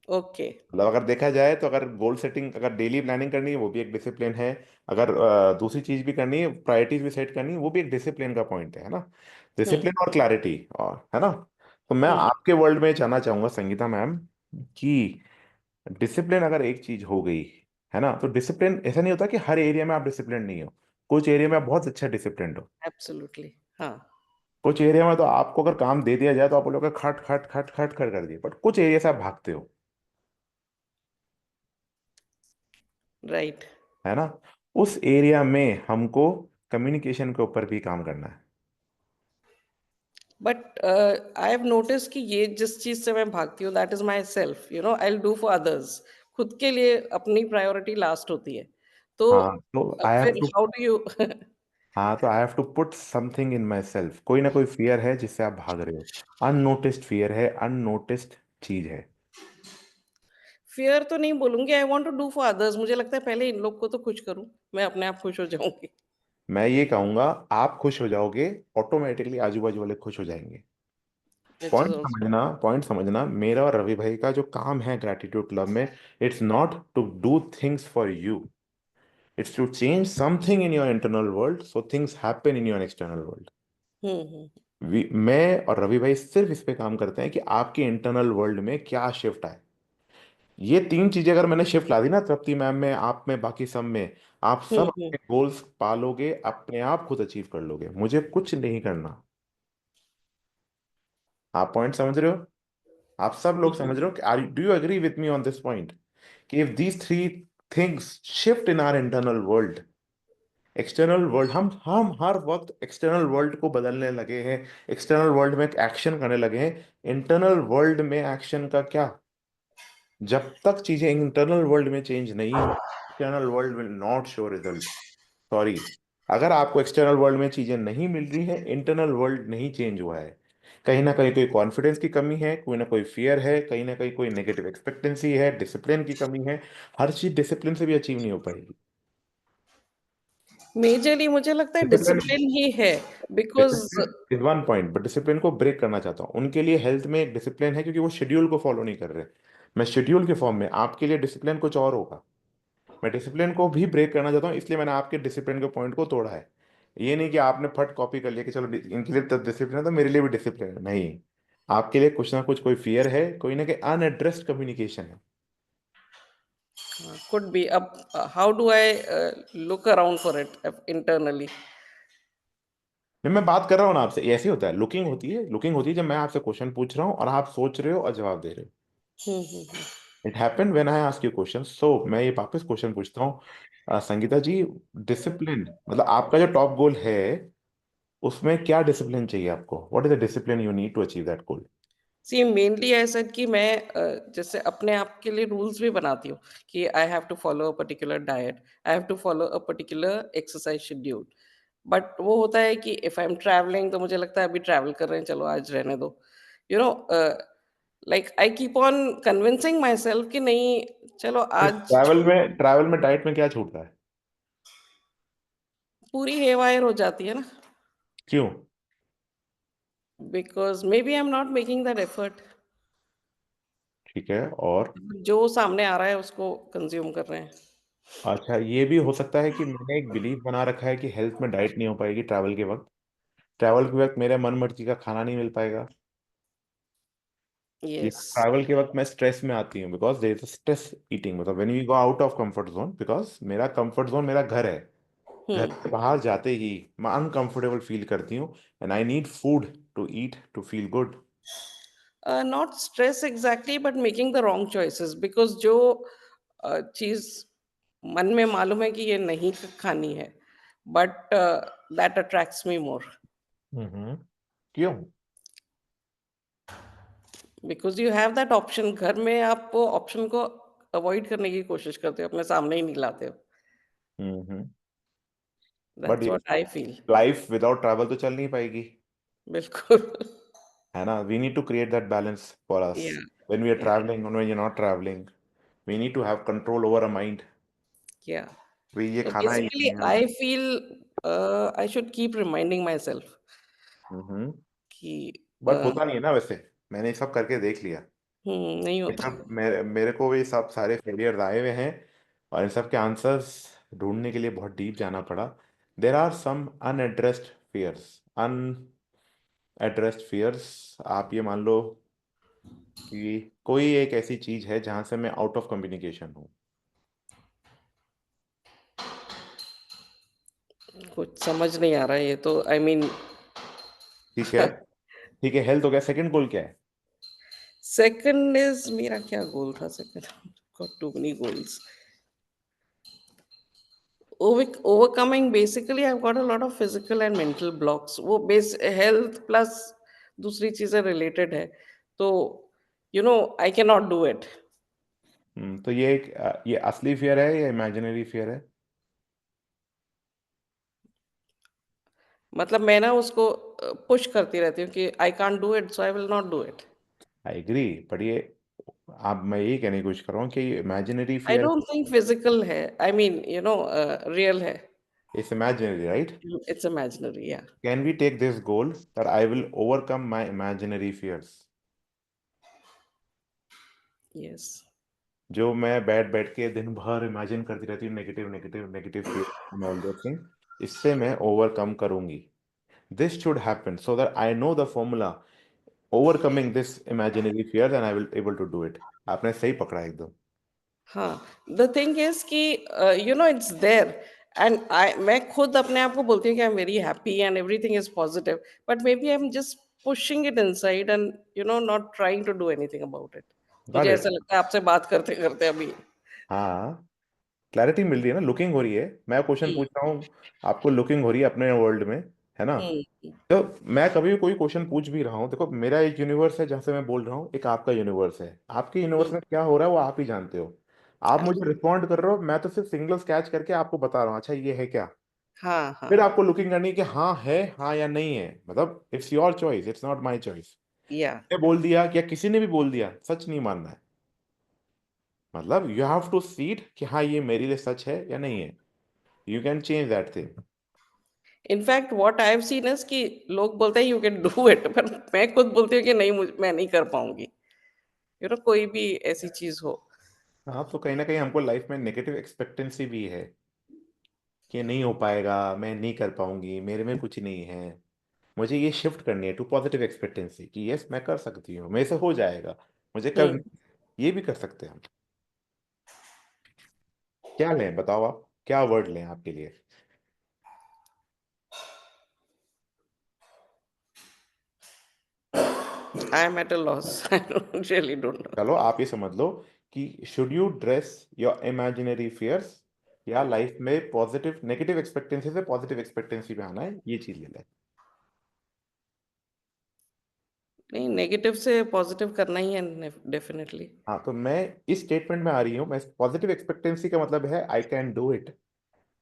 Okay. मतलब अगर देखा जाए तो अगर गोल सेटिंग, अगर डेली प्लानिंग करनी है वो भी एक डिसिप्लिन है, अगर दूसरी चीज भी करनी है, प्रायोरिटीज भी सेट करनी है, वो भी एक डिसिप्लिन का पॉइंट है ना, डिसिप्लिन और क्लैरिटी, और है ना। तो मैं आपके वर्ल्ड में जानना चाहूंगा संगीता मैम कि डिसिप्लिन अगर एक चीज हो गई है ना, तो डिसिप्लिन ऐसा नहीं होता कि हर एरिया में आप डिसिप्लिन नहीं हो, कुछ एरिया में आप बहुत अच्छा डिसिप्लिन हो, Absolutely. हाँ. कुछ एरिया में तो आपको अगर काम दे दिया जाए तो आप बोलोगे खट खट खट खट खट कर दिए, बट कुछ एरिया से आप भागते हो, Right. है ना। उस एरिया में हमको कम्युनिकेशन के ऊपर भी काम करना है। But I have noticed कि ये जिस चीज से मैं भागती हूँ, that is myself. You know, I'll do for others. खुद के लिए अपनी प्रायोरिटी लास्ट होती है. तो हाँ तो आई हैव फिर टू how do you? हाँ तो I have to put something in my self, कोई ना कोई फियर है जिससे आप भाग रहे हो, अननोटिस्ड फियर है, अननोटिस्ड चीज है। फियर तो नहीं बोलूंगी. I want to do for others. मुझे लगता है पहले इन लोग को तो खुश करूं, मैं अपने आप खुश हो जाऊंगी. मैं ये कहूंगा, आप खुश हो जाओगे, ऑटोमेटिकली आजू बाजू वाले खुश हो जाएंगे। Which is पॉइंट also समझना, पॉइंट समझना, मेरा और रवि भाई का जो काम है ग्रेटिट्यूड क्लब में, it's not to do things for you, it's to change something in your internal world so things happen in your external world. Hmm. मैं और रवि भाई सिर्फ इस पे काम करते हैं कि आपके इंटरनल वर्ल्ड में क्या शिफ्ट आए। ये तीन चीजें अगर मैंने शिफ्ट ला दी ना, तृप्ति मैम में, आप में, बाकी सब में, आप सब हम्म. अपने गोल्स पालोगे, अपने आप खुद अचीव कर लोगे, मुझे कुछ नहीं करना। आप पॉइंट समझ रहे हो, आप सब लोग समझ रहे हो कि are do you agree with me on this point, कि if these three things shift in our internal world, external world, हम हर वक्त एक्सटर्नल वर्ल्ड को बदलने लगे हैं, एक्सटर्नल वर्ल्ड में एक्शन करने लगे हैं, इंटरनल वर्ल्ड में एक्शन का क्या, जब तक चीजें इंटरनल वर्ल्ड में चेंज नहीं हो, external world will not show result. Sorry, अगर आपको एक्सटर्नल वर्ल्ड में चीजें नहीं मिल रही है, इंटरनल वर्ल्ड नहीं चेंज हुआ है, कहीं ना कहीं कोई कॉन्फिडेंस की कमी है, कोई ना कोई फियर है, कहीं ना कहीं कोई नेगेटिव एक्सपेक्टेंसी है, डिसिप्लिन की कमी है। हर चीज डिसिप्लिन से भी अचीव नहीं हो पाएगी। मेजरली मुझे लगता है डिसिप्लिन डिसिप्लिन ही है. Because discipline is one point, but discipline को ब्रेक करना चाहता हूँ, उनके लिए हेल्थ में एक डिसिप्लिन है क्योंकि वो शेड्यूल को फॉलो नहीं कर रहे। मैं शेड्यूल के फॉर्म में, आपके लिए डिसिप्लिन कुछ और होगा, मैं डिसिप्लिन को भी ब्रेक करना चाहता हूँ, इसलिए मैंने आपके डिसिप्लिन के पॉइंट को तोड़ा है। ये नहीं कि आपने फट कॉपी कर लिया कि चलो इनके लिए तो डिसिप्लिन है तो मेरे लिए भी डिसिप्लिन है, नहीं। आपके लिए कुछ ना कुछ कोई फियर है, कोई ना कोई अनएड्रेस्ड कम्युनिकेशन है। could be. अब how do I look around for it internally? मैं बात कर रहा हूँ ना आपसे, ऐसे ही होता है, लुकिंग होती है, लुकिंग होती है जब मैं आपसे क्वेश्चन पूछ रहा हूँ और आप सोच रहे हो और जवाब दे रहे हो। Hmm. It happened when I ask you question. So मैं ये वापस क्वेश्चन पूछता हूँ, संगीता जी, डिसिप्लिन मतलब आपका जो टॉप गोल है, उसमें क्या डिसिप्लिन चाहिए आपको, what is the discipline you need to achieve that goal? See mainly ऐसा कि मैं जैसे अपने आप के लिए रूल्स भी बनाती हूँ कि I have to follow a particular diet, I have to follow a particular exercise schedule. But वो होता है कि इफ आई एम ट्रैवलिंग तो मुझे लगता है अभी ट्रैवल कर रहे हैं, चलो आज रहने दो. You know, like I keep on convincing my self कि नहीं, चलो आज ट्रैवल में डाइट में क्या छूटता है? पूरी हेवायर हो जाती है ना. क्यों? Because maybe I am not making that effort. ठीक है, और जो सामने आ रहा है उसको कंज्यूम कर रहे हैं. अच्छा, ये भी हो सकता है कि मैंने एक बिलीफ बना रखा है कि हेल्थ में डाइट नहीं हो पाएगी ट्रैवल के वक्त, ट्रैवल के वक्त मेरे मन मर्जी का खाना नहीं मिल पाएगा, या यस. ट्रैवल के वक्त मैं स्ट्रेस में आती हूँ because there is stress eating, मतलब when we go out of comfort zone, because मेरा कंफर्ट जोन मेरा घर है, घर हम्म. से बाहर जाते ही मैं अनकंफर्टेबल फील करती हूँ, and I need food to eat to feel good. Not stress exactly, but making the wrong choices. Because जो चीज मन में मालूम है कि ये नहीं खानी है, but that attracts me more. क्यों? Because you have that option. घर में आप वो ऑप्शन को अवॉइड करने की कोशिश करते हो, अपने सामने ही नहीं लाते हो. But That's what I feel. Life without travel तो चल नहीं पाएगी, बिल्कुल. है ना। We need to create that balance for us, Yeah, when we are yeah, travelling और when you are not travelling, we need to have control over a mind. yeah. भाई ये So खाना ही basically, नहीं है। I feel I should keep reminding myself हम्म। कि बट होता नहीं है ना वैसे, मैंने ये सब करके देख लिया। नहीं ये होता। सब मेरे को भी सब सारे फेलियर आए हुए हैं, और इन सब के आंसर्स ढूंढने के लिए बहुत डीप जाना पड़ा। There are some unaddressed fears, unaddressed fears. आप ये मान लो कि कोई एक ऐसी चीज है जहां से मैं आउट ऑफ कम्युनिकेशन हूँ। कुछ समझ नहीं आ रहा है ये तो, आई मीन ठीक है, ठीक है, हेल्थ हो गया। सेकंड गोल क्या है? सेकंड इज, मेरा क्या गोल था second? Got too many goals. Overcoming, basically I've got a lot of physical and mental blocks, वो बेस हेल्थ प्लस दूसरी चीजें रिलेटेड है, तो I can not do it. तो ये असली फियर है या इमेजिनरी फियर है? मतलब मैं ना उसको पुश करती रहती हूँ कि I can't do it, so I will not do it. I agree, but ये आप, मैं यही कहने की कोशिश कर रहा हूँ कि imaginary I fear, don't think physical है, आई मीन रियल है। It's imaginary, right? It's imaginary, yeah. Can we take this goal that I will overcome my imaginary fears? Yes. जो मैं बैठ बैठ के दिन भर इमेजिन करती रहती हूँ, negative negative negative fear all those thing, इससे मैं ओवरकम करूंगी। This should happen so that I know the formula overcoming this imaginary fear and I will able to do it. आपने सही पकड़ा एकदम। हाँ, द थिंग इज कि इट्स देयर, एंड आई, मैं खुद अपने आप को बोलती हूँ कि I am very happy and everything is positive, but maybe I am just pushing it inside and not trying to do anything about it. Got मुझे इट। ऐसा लगता है आपसे बात करते करते अभी। हाँ, क्लैरिटी मिल रही है ना, लुकिंग हो रही है। मैं क्वेश्चन हम्म, पूछ रहा हूँ, आपको लुकिंग हो रही है अपने वर्ल्ड में, है ना? हम्म, तो मैं कभी भी कोई क्वेश्चन पूछ भी रहा हूँ, देखो मेरा एक यूनिवर्स है जहाँ से मैं बोल रहा हूँ, एक आपका यूनिवर्स है। आपके यूनिवर्स हम्म, में क्या हो रहा है वो आप ही जानते हो। आप मुझे absolutely। रिस्पॉन्ड कर रहे हो, मैं तो सिर्फ सिंगल स्केच करके आपको बता रहा हूँ, अच्छा ये है क्या। हाँ, फिर हाँ, आपको लुकिंग करनी है कि हाँ है, हाँ या नहीं है, मतलब it's your choice, it's not my choice. या। मैं बोल दिया या किसी ने भी बोल दिया, सच नहीं मानना है। मतलब यू हैव टू सीड कि हाँ ये मेरे लिए सच है या नहीं है। You can change that thing. In fact what I have seen is कि लोग बोलते हैं यू कैन डू इट, पर मैं खुद बोलती हूँ कि नहीं, मैं नहीं कर पाऊंगी। कोई भी ऐसी चीज हो। हाँ, तो कहीं ना कहीं हमको लाइफ में नेगेटिव एक्सपेक्टेंसी भी है कि नहीं हो पाएगा, मैं नहीं कर पाऊंगी, मेरे में कुछ नहीं है। मुझे ये शिफ्ट करनी है टू पॉजिटिव एक्सपेक्टेंसी कि यस मैं कर सकती हूँ, मेरे से हो जाएगा, मुझे कर, हम्म ये भी कर सकते हैं हम। क्या लें बताओ, आप क्या वर्ड लें आपके लिए? I am at a loss, I don't really don't know. चलो आप ये समझ लो कि should you dress your imaginary fears, या लाइफ में पॉजिटिव नेगेटिव एक्सपेक्टेंसी से पॉजिटिव एक्सपेक्टेंसी पे आना है, ये चीज ले लें। नहीं, नेगेटिव से पॉजिटिव करना ही है डेफिनेटली। हाँ, तो मैं इस स्टेटमेंट में आ रही हूँ, मैं पॉजिटिव एक्सपेक्टेंसी का मतलब है I can do it,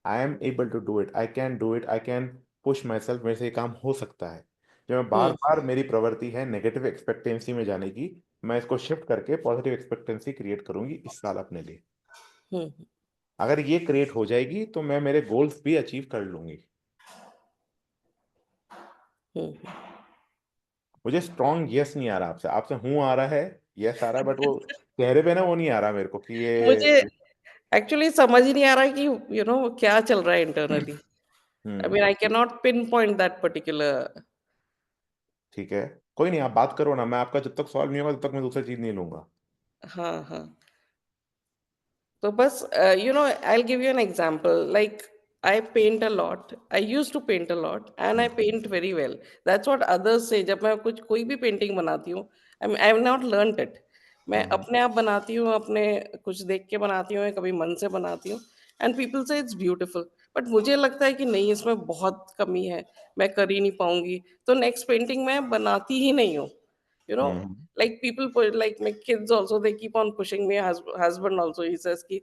I am able to do it, I can do it, I can push my self, मेरे से ये काम हो सकता है। जो मैं बार हम्म बार, मेरी प्रवृत्ति है नेगेटिव एक्सपेक्टेंसी में जाने की, मैं इसको शिफ्ट करके पॉजिटिव एक्सपेक्टेंसी क्रिएट करूंगी इस साल अपने लिए। हम्म अगर ये क्रिएट हो जाएगी तो मैं मेरे गोल्स भी अचीव कर लूंगी। हम्म। मुझे स्ट्रॉन्ग यस नहीं आ रहा आपसे, आपसे हूँ आ रहा है, यस आ रहा है, बट वो चेहरे पे ना वो नहीं आ रहा मेरे को कि मुझे ये। एक्चुअली समझ ही नहीं आ रहा कि क्या चल रहा है internally. I hmm. Mean I can not pin point that particular. ठीक है, कोई नहीं, आप बात करो ना, मैं आपका जब तक सॉल्व नहीं होगा तब तक मैं दूसरी चीज नहीं लूंगा। हाँ, हाँ। तो बस I will give you an example, like I paint a lot, I used to paint a lot and I paint very well. That's what others say, जब मैं कोई भी पेंटिंग बनाती हूँ, I have not learned it. मैं हम्म। अपने आप बनाती हूँ, अपने कुछ देख के बनाती हूँ, कभी मन से बनाती हूँ, एंड पीपल से इट्स ब्यूटीफुल। बट मुझे लगता है कि नहीं, इसमें बहुत कमी है, मैं कर ही नहीं पाऊंगी, तो नेक्स्ट पेंटिंग मैं बनाती ही नहीं हूँ। you know hmm. like people put, like my kids also, they keep on pushing me. Husband also, he says कि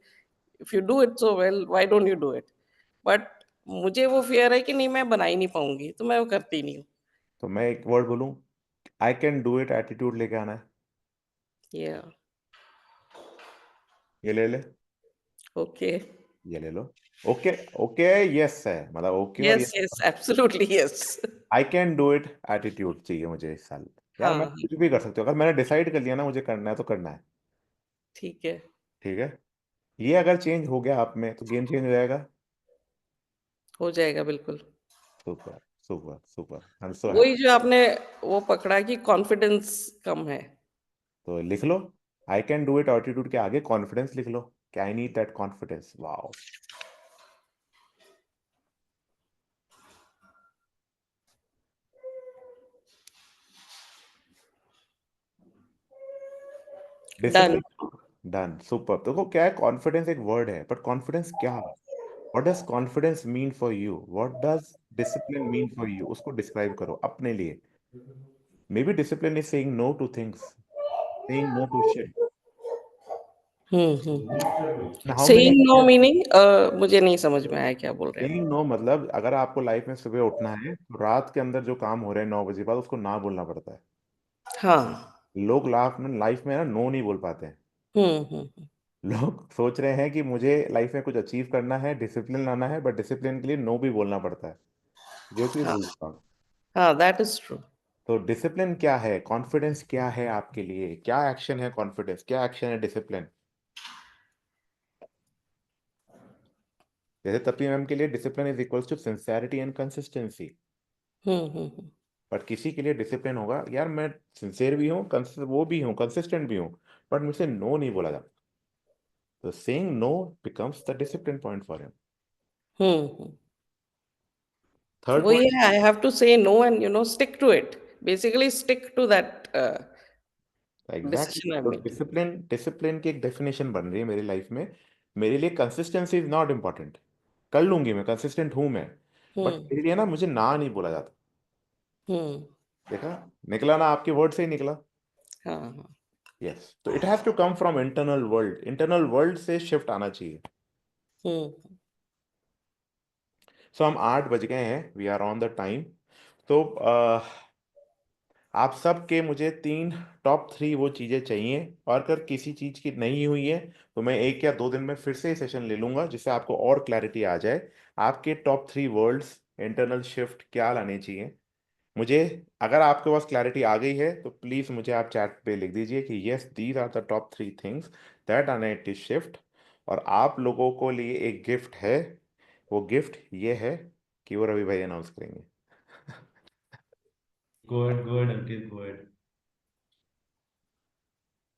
if you do it so well, why don't you do it? But मुझे वो फियर है कि नहीं, मैं बना ही नहीं पाऊंगी, तो मैं वो करती नहीं हूँ। तो मैं एक वर्ड बोलूं, आई कैन डू इट एटीट्यूड लेके आना है। या। ये ले ले, ओके। ये ले लो। ओके ओके यस है, मतलब ओके और Yes, yes. yes, absolutely yes. I can do it attitude चाहिए मुझे इस साल। यार मैं हाँ, कुछ भी कर सकती हूँ, अगर मैंने डिसाइड कर लिया ना मुझे करना है तो करना है। ठीक है, ठीक है, ये अगर चेंज हो गया आप में तो गेम चेंज हो जाएगा। हो जाएगा बिल्कुल। Super super super, I am सो वही हैप्पी। जो आपने वो पकड़ा कि कॉन्फिडेंस कम है। तो लिख लो, I can do it attitude के आगे कॉन्फिडेंस लिख लो कि I need that confidence. Wow. Done. Discipline. Done, super. देखो क्या है, कॉन्फिडेंस एक वर्ड है, बट कॉन्फिडेंस क्या, what does confidence mean for you, what does discipline mean for you, उसको डिस्क्राइब करो अपने लिए। Maybe discipline is saying no to things, saying no to shit. How many saying no meaning मुझे नहीं समझ में आया क्या बोल रहे हैं आप। सेइंग नो मतलब अगर आपको लाइफ में सुबह उठना है तो रात के अंदर जो काम हो रहे हैं 9 बजे बाद उसको ना बोलना पड़ता है। हाँ। लोग लाइफ में ना नो नहीं बोल पाते हैं। हम्म। लोग सोच रहे हैं कि मुझे लाइफ में कुछ अचीव करना है, डिसिप्लिन लाना है, बट डिसिप्लिन के लिए नो भी बोलना पड़ता है, जो कि हाँ, भूल जाता। हाँ, दैट इज ट्रू। तो डिसिप्लिन क्या है, कॉन्फिडेंस क्या है आपके लिए, क्या एक्शन है कॉन्फिडेंस, क्या एक्शन है डिसिप्लिन। जैसे तपी मैम के लिए discipline is equals to sincerity and consistency. Hmm. But किसी के लिए डिसिप्लिन होगा, यार मैं सिंसियर भी हूँ, वो भी हूँ, कंसिस्टेंट भी हूँ, बट मुझसे नो नहीं बोला जाता। तो saying no becomes the discipline point for him. Hmm. Third वही पॉइंट। है, I have to say no and stick to it, basically stick to that exactly, decision I तो मेड। डिसिप्लिन डिसिप्लिन की एक डेफिनेशन बन रही है मेरी लाइफ में। मेरे लिए कंसिस्टेंसी इज नॉट इम्पॉर्टेंट, कर लूंगी मैं, कंसिस्टेंट हूं मैं, बट हम्म। मेरे लिए ना मुझे ना नहीं बोला जाता। हम्म। देखा, निकला ना, आपके वर्ड से ही निकला। हाँ, हाँ। यस, तो it has to come from internal world, internal world से शिफ्ट आना चाहिए। हम्म। सो हम 8 बज गए हैं, we are on the time. तो आप सब के मुझे 3 टॉप 3 वो चीज़ें चाहिए, और अगर किसी चीज़ की नहीं हुई है तो मैं 1 या 2 दिन में फिर से सेशन ले लूंगा जिससे आपको और क्लैरिटी आ जाए। आपके टॉप 3 वर्ड्स इंटरनल शिफ्ट क्या लाने चाहिए मुझे। अगर आपके पास क्लैरिटी आ गई है तो प्लीज़ मुझे आप चैट पे लिख दीजिए कि yes these are the top 3 things that I need to shift. और आप लोगों को लिए एक गिफ्ट है, वो गिफ्ट ये है कि वो रवि भाई अनाउंस करेंगे। गो अहेड अंकित, गो अहेड।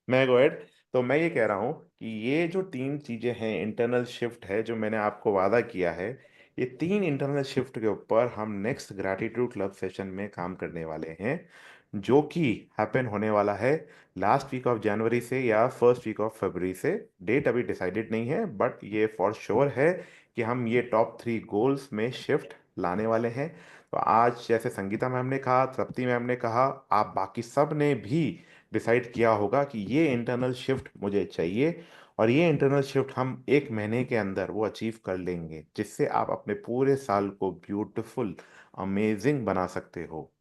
मैं गोएड, तो मैं ये कह रहा हूँ कि ये जो 3 चीजें हैं, इंटरनल शिफ्ट है जो मैंने आपको वादा किया है, ये 3 इंटरनल शिफ्ट के ऊपर हम नेक्स्ट ग्रैटिट्यूड क्लब सेशन में काम करने वाले हैं, जो कि हैपन होने वाला है लास्ट वीक ऑफ जनवरी से या फर्स्ट वीक ऑफ फरवरी से। डेट अभी डिसाइडेड नहीं है, बट ये फॉर श्योर है कि हम ये टॉप 3 गोल्स में शिफ्ट लाने वाले हैं। तो आज जैसे संगीता मैम ने कहा, तृप्ति मैम ने कहा, आप बाकी सब ने भी डिसाइड किया होगा कि ये इंटरनल शिफ्ट मुझे चाहिए, और ये इंटरनल शिफ्ट हम 1 महीने के अंदर वो अचीव कर लेंगे, जिससे आप अपने पूरे साल को ब्यूटीफुल अमेजिंग बना सकते हो।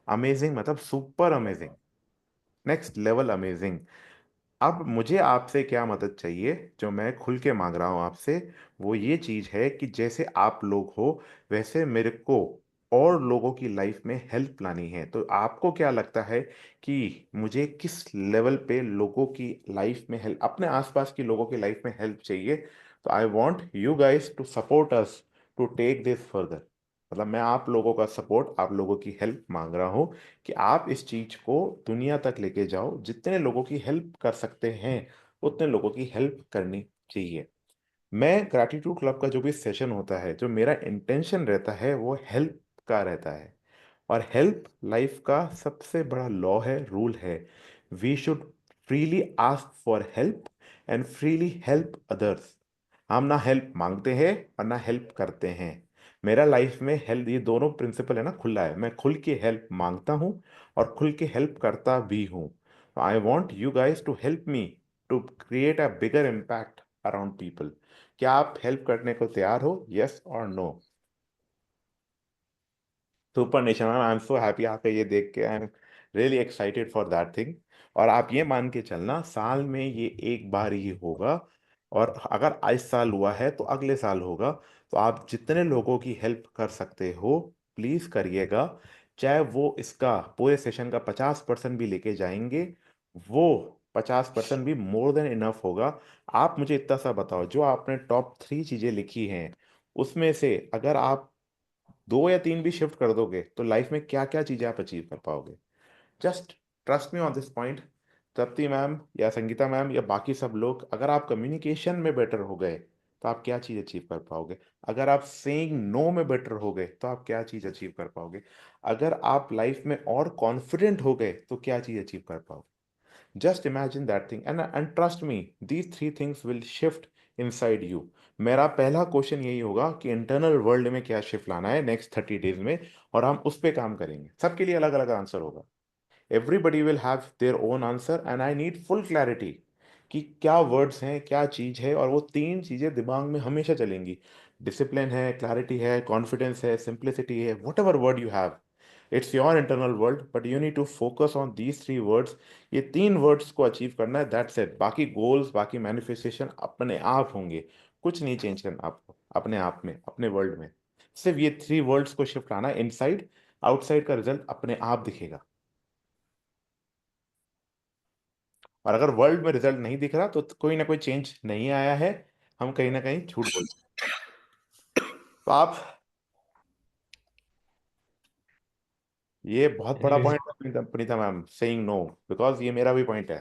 अमेजिंग मतलब super amazing, next level amazing. अब मुझे आपसे क्या मदद चाहिए, जो मैं खुल के मांग रहा हूँ आपसे, वो ये चीज़ है कि जैसे आप लोग हो वैसे मेरे को और लोगों की लाइफ में हेल्प लानी है। तो आपको क्या लगता है कि मुझे किस लेवल पे लोगों की लाइफ में हेल्प, अपने आसपास की लोगों की लाइफ में हेल्प चाहिए। तो I want you guys to support us to take this further. मतलब मैं आप लोगों का सपोर्ट, आप लोगों की हेल्प मांग रहा हूँ कि आप इस चीज को दुनिया तक लेके जाओ, जितने लोगों की हेल्प कर सकते हैं उतने लोगों की हेल्प करनी चाहिए। मैं ग्रैटिट्यूड क्लब का जो भी सेशन होता है, जो मेरा इंटेंशन रहता है वो हेल्प का रहता है। और हेल्प लाइफ का सबसे बड़ा लॉ है, रूल है। We should freely ask for help and freely help others. हम ना हेल्प मांगते हैं और ना हेल्प करते हैं। मेरा लाइफ में हेल्प, ये दोनों प्रिंसिपल है ना, खुला है। मैं खुल के हेल्प मांगता हूँ और खुल के हेल्प करता भी हूँ। I want you guys to help me to create a bigger impact around people. क्या आप हेल्प करने को तैयार हो, यस और no? Super nation ma'am, I am so happy आपका ये देख के, I am really excited for that thing. और आप ये मान के चलना, साल में ये एक बार ही होगा और अगर इस साल हुआ है तो अगले साल होगा। तो आप जितने लोगों की हेल्प कर सकते हो प्लीज करिएगा। चाहे वो इसका पूरे सेशन का 50% भी लेके जाएंगे, वो 50% भी मोर देन इनफ होगा। आप मुझे इतना सा बताओ, जो आपने टॉप 3 चीजें लिखी हैं उसमें से अगर आप 2 या 3 भी शिफ्ट कर दोगे तो लाइफ में क्या क्या चीजें आप अचीव कर पाओगे। Just trust me on this point. Tripti ma'am या संगीता मैम या बाकी सब लोग, अगर आप कम्युनिकेशन में बेटर हो गए तो आप क्या चीज अचीव कर पाओगे। अगर आप सेइंग नो में बेटर हो गए तो आप क्या चीज अचीव कर पाओगे। अगर आप लाइफ में और कॉन्फिडेंट हो गए तो क्या चीज अचीव कर पाओगे। Just imagine that thing and trust me, these 3 things will shift inside you. मेरा पहला क्वेश्चन यही होगा कि इंटरनल वर्ल्ड में क्या शिफ्ट लाना है नेक्स्ट 30 डेज में, और हम उस पर काम करेंगे। सबके लिए अलग अलग आंसर होगा। Everybody will have their own answer and I need full clarity कि क्या वर्ड्स हैं, क्या चीज़ है, और वो 3 चीज़ें दिमाग में हमेशा चलेंगी। डिसिप्लिन है, क्लैरिटी है, कॉन्फिडेंस है, सिंप्लिसिटी है, whatever word you have, it's your internal world, but you need to focus on these 3 words. ये 3 वर्ड्स को अचीव करना है, दैट्स इट। बाकी गोल्स, बाकी मैनिफेस्टेशन अपने आप होंगे। कुछ नहीं चेंज करना आपको अपने आप में, अपने वर्ल्ड में। सिर्फ ये 3 वर्ड्स को शिफ्ट लाना है इनसाइड। आउटसाइड का रिजल्ट अपने आप दिखेगा। और अगर वर्ल्ड में रिजल्ट नहीं दिख रहा तो कोई ना कोई चेंज नहीं आया है, हम कहीं ना कहीं झूठ बोलते हैं। तो आप, ये बहुत बड़ा Anyways, पॉइंट है Punita ma'am, saying no, because ये मेरा भी पॉइंट है।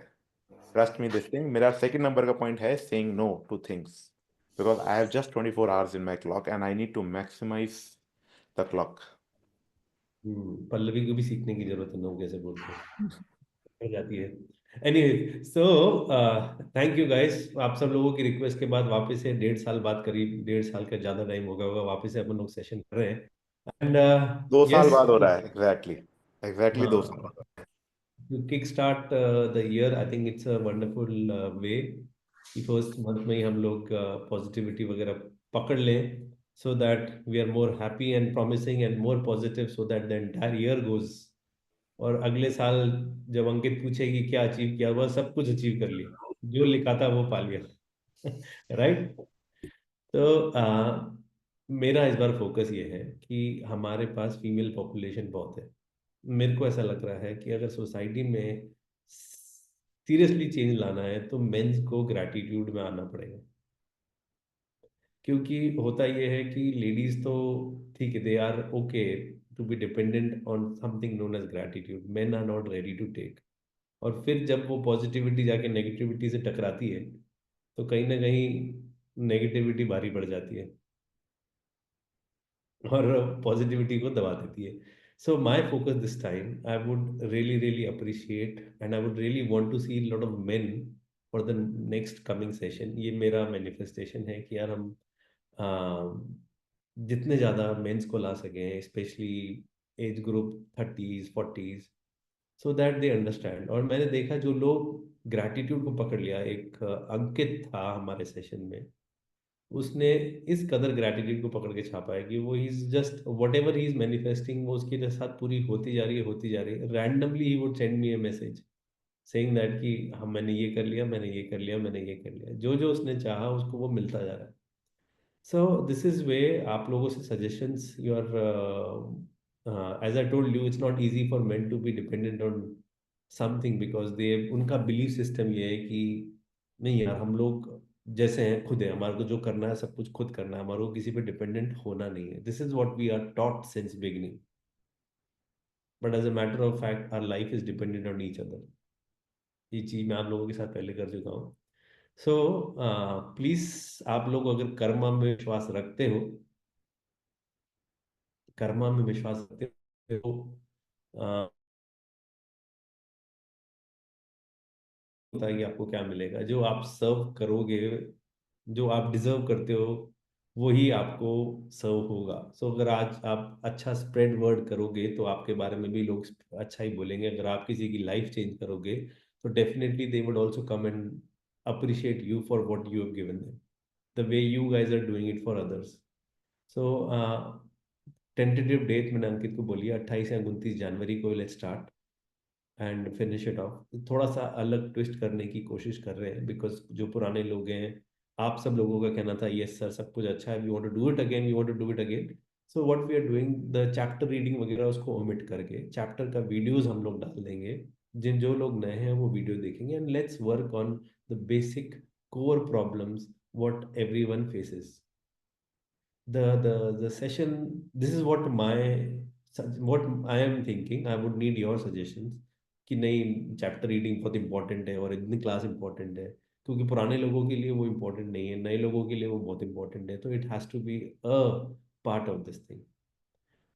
ट्रस्ट मी दिस थिंग, मेरा सेकंड नंबर का पॉइंट है saying no to things, because I have just 24 hours in my clock and I need to maximise the clock. Pallavi को भी सीखने की जरूरत है नो कैसे बोलते हैं, हो जाती है। Anyway, so thank you guys. आप सब लोगों की रिक्वेस्ट के बाद वापस से 1.5 साल बाद, करीब 1.5 साल का ज्यादा टाइम हो गया होगा, वापस से अपन लोग सेशन कर रहे हैं। एंड 2 साल यस, बाद हो रहा है, एग्जैक्टली 2 साल हाँ, बाद। to kickstart the year, I think it's a wonderful way कि फर्स्ट मंथ में ही हम लोग पॉजिटिविटी वगैरह पकड़ लें, so that we are more happy and promising and more positive, so that the entire year goes। और अगले साल जब अंकित पूछेगी क्या अचीव किया, वह सब कुछ अचीव कर लिया, जो लिखा था वो पा लिया। राइट। तो मेरा इस बार फोकस ये है कि हमारे पास फीमेल पॉपुलेशन बहुत है। मेरे को ऐसा लग रहा है कि अगर सोसाइटी में सीरियसली चेंज लाना है तो मेंस को ग्रैटिट्यूड में आना पड़ेगा। क्योंकि होता ये है कि लेडीज तो ठीक है, they are okay to be dependent on something known as gratitude, men are not ready to take. और फिर जब वो पॉजिटिविटी जाके नेगेटिविटी से टकराती है तो कहीं ना कहीं नेगेटिविटी भारी पड़ जाती है और पॉजिटिविटी को दबा देती है। So my focus this time, I would really appreciate and I would really want to see lot of men for the next coming session. ये मेरा मैनिफेस्टेशन है कि यार हम जितने ज़्यादा मेंस को ला सकें, specially age group 30s 40s, so that they understand. और मैंने देखा जो लोग ग्रैटिट्यूड को पकड़ लिया, एक अंकित था हमारे सेशन में, उसने इस कदर ग्रैटिट्यूड को पकड़ के छापा है कि वो is just what ever he is manifesting, वो उसके साथ पूरी होती जा रही है, होती जा रही है। Randomly he would send me A message saying that कि हम, मैंने ये कर लिया, मैंने ये कर लिया, मैंने ये कर लिया, जो जो उसने चाहा उसको वो मिलता जा रहा है। सो दिस इज वे आप लोगों से suggestions, your as I told you, it's not easy for men to be dependent on something, because they, उनका बिलीफ सिस्टम ये है कि नहीं यार, हम लोग जैसे हैं खुद है, हमारे को जो करना है सब कुछ खुद करना है, हमारे को किसी पे डिपेंडेंट होना नहीं है। This is what we are taught since beginning, but as a matter of fact our life is dependent on each other. ये चीज मैं आप लोगों के साथ पहले कर चुका हूँ। सो प्लीज, आप लोग अगर कर्मा में विश्वास रखते हो, कर्मा में विश्वास रखते हो, होता है कि आपको क्या मिलेगा। जो आप सर्व करोगे, जो आप डिजर्व करते हो, वही आपको सर्व होगा। सो अगर आज आप अच्छा स्प्रेड वर्ड करोगे तो आपके बारे में भी लोग अच्छा ही बोलेंगे। अगर आप किसी की लाइफ चेंज करोगे तो definitely they would also come and appreciate you for what you have given them, the way you guys are doing it for others. So tentative date मैंने अंकित को बोली 28 या 29 जनवरी को let's start and finish it off. थोड़ा सा अलग ट्विस्ट करने की कोशिश कर रहे हैं, बिकॉज जो पुराने लोग हैं आप सब लोगों का कहना था यस सर सब कुछ अच्छा है, we want to do it again, we want to do it again. So what we are doing, the chapter reading वगैरह उसको ओमिट करके चैप्टर का वीडियोस हम लोग डाल देंगे। जो लोग नए हैं वो वीडियो देखेंगे, and let's work on the basic core problems what everyone faces. The session, this is what I am thinking. I would need your suggestions कि नहीं चैप्टर रीडिंग बहुत इंपॉर्टेंट है और इतनी क्लास इंपॉर्टेंट है, क्योंकि पुराने लोगों के लिए वो इम्पोर्टेंट नहीं है, नए लोगों के लिए वो बहुत इंपॉर्टेंट है, तो it has to be a part of this thing.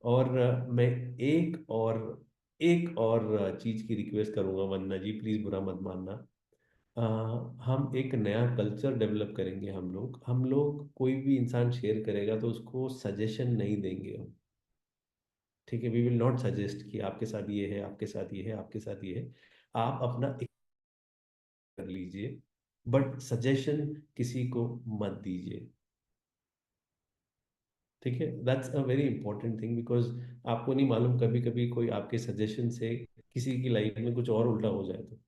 और मैं एक और चीज़ की रिक्वेस्ट करूंगा, वंदना जी प्लीज़ बुरा मत मानना। हम एक नया कल्चर डेवलप करेंगे। हम लोग कोई भी इंसान शेयर करेगा तो उसको सजेशन नहीं देंगे हम, ठीक है? वी विल नॉट सजेस्ट कि आपके साथ ये है, आपके साथ ये है, आपके साथ ये है। आप अपना कर लीजिए, बट सजेशन किसी को मत दीजिए, ठीक है? That's a very important thing, because आपको नहीं मालूम कभी कभी कोई आपके सजेशन से किसी की लाइफ में कुछ और उल्टा हो जाए तो,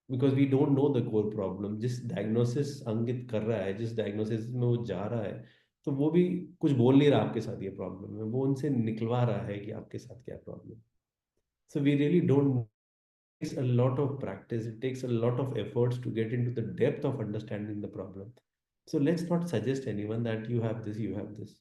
because we don't know the core problem. जिस डायग्नोसिस अंकित कर रहा है, जिस डायग्नोसिस में वो जा रहा है, तो वो भी कुछ बोल नहीं रहा आपके साथ ये प्रॉब्लम है, वो उनसे निकलवा रहा है कि आपके साथ क्या problem. So we really don't, takes a lot of practice, it takes a lot of efforts to get into the depth of understanding the problem. So let's not suggest anyone that you have this, you have this.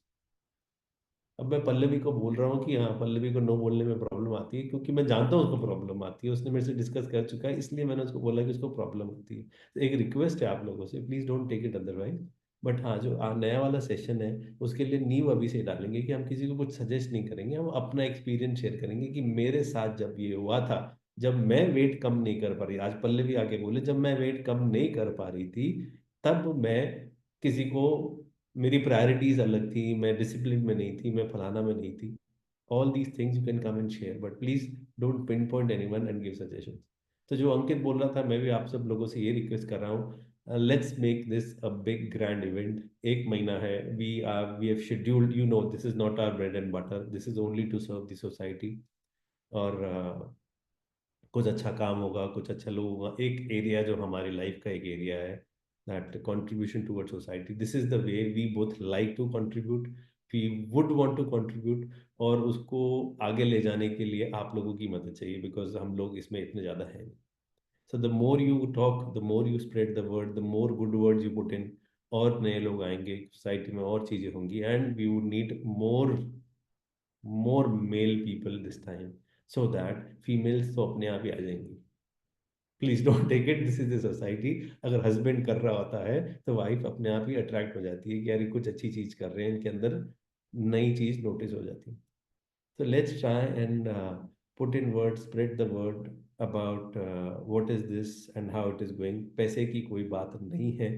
अब मैं पल्लवी को बोल रहा हूँ कि हाँ पल्लवी को नो बोलने में प्रॉब्लम आती है, क्योंकि मैं जानता हूँ उसको प्रॉब्लम आती है, उसने मेरे से डिस्कस कर चुका है, इसलिए मैंने उसको बोला कि उसको प्रॉब्लम होती है। तो एक रिक्वेस्ट है आप लोगों से, please don't take it otherwise. But हाँ, जो नया वाला सेशन है उसके लिए नींव अभी से डालेंगे कि हम किसी को कुछ सजेस्ट नहीं करेंगे, हम अपना एक्सपीरियंस शेयर करेंगे कि मेरे साथ जब ये हुआ था, जब मैं वेट कम नहीं कर पा रही, आज पल्लवी आके बोले जब मैं वेट कम नहीं कर पा रही थी, तब मैं किसी को, मेरी प्रायोरिटीज अलग थी, मैं डिसिप्लिन में नहीं थी, मैं फलाना में नहीं थी। All these things you can come and share, but please don't pin point anyone and give suggestion. तो जो अंकित बोल रहा था, मैं भी आप सब लोगों से ये रिक्वेस्ट कर रहा हूँ, let's make this a big grand event. 1 महीना है, we have scheduled, you know this is not our bread and butter, this is only to serve the society. और कुछ अच्छा काम होगा, कुछ अच्छा लोग होगा, एक एरिया जो हमारी लाइफ का एक एरिया है, that contribution towards society, this is the way we both like to contribute, we would want to contribute, और उसको आगे ले जाने के लिए आप लोगों की मदद चाहिए, बिकॉज हम लोग इसमें इतने ज़्यादा हैं। So the more you talk, the more you spread the word, the more good words you put in, और नए लोग आएंगे सोसाइटी में, और चीज़ें होंगी, and we would need more male people this time, so that females तो अपने आप ही आ जाएंगी। Please don't take it, this is the society. अगर हस्बैंड कर रहा होता है तो वाइफ अपने आप ही अट्रैक्ट हो जाती है कि यार ये कुछ अच्छी चीज कर रहे हैं, इनके अंदर नई चीज नोटिस हो जाती है। So let's try and put in words, spread the word about what is this and how it is going. पैसे की कोई बात नहीं है,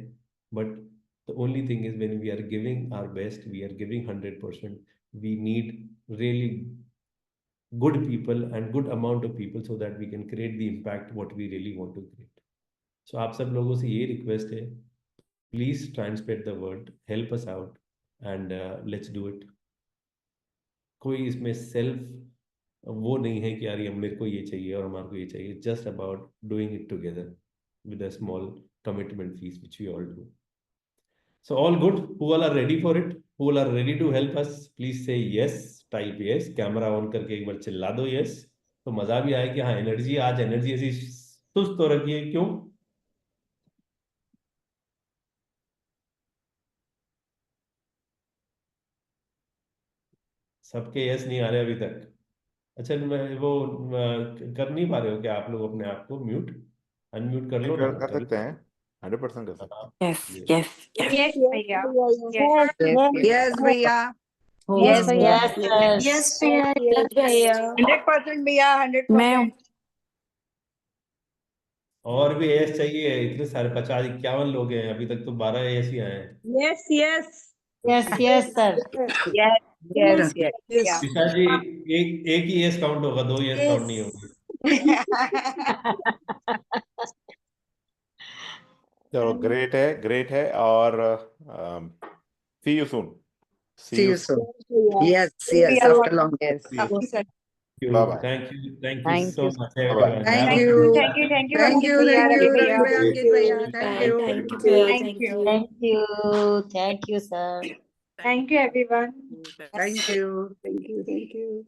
but the only thing is when we are giving our best, we are giving 100%. We need really good people and good amount of people so that we can create the impact what we really want to create. So आप सब लोगों से ये रिक्वेस्ट है, please try and spread the word, help us out, and let's do it. कोई इसमें सेल्फ वो नहीं है कि यार ये मेरे को ये चाहिए और हमारे को ये चाहिए, just about doing it together with a small commitment fees which we all do. So all good, who all are ready for it, who all are ready to help us, please say yes, type yes, camera on करके एक बार चिल्ला दो yes, तो मजा भी आए कि हाँ एनर्जी, आज एनर्जी ऐसी सुस्त हो रखी है, क्यों? सबके यस नहीं आ रहे अभी तक। अच्छा, मैं वो कर नहीं पा रहे हो क्या आप लोग अपने आप को म्यूट, अनम्यूट कर लो ना? कर सकते हैं, 100% कर सकते हैं। Yes, yes, yes. Yes, भैया. Yes, भैया. Yes, yes, yes. Yes, भैया. 100% भैया, 100%. और भी एस चाहिए? इतने सारे 50-51 लोग हैं, अभी तक तो 12 एस ही आए हैं। Yes, yes. Yes, yes, sir. Yes, yes, yes. विशा जी, एक ही एस काउंट होगा, 2 एस काउंट नहीं होंगे। चलो, ग्रेट है, और see you soon. See you soon. Yes, after long. Yes. Bye-bye. Thank you Thank so you. much Bye-bye. everyone. Thank Have a you. good Thank you, time. Thank you, Ankit thank bhaiya, you, Ravi thank bhaiya. you, Ankit bhaiya. Thank Bye. you. Thank you. Thank you. Thank you, sir. Thank you, everyone. Thank you. Thank you. Thank you.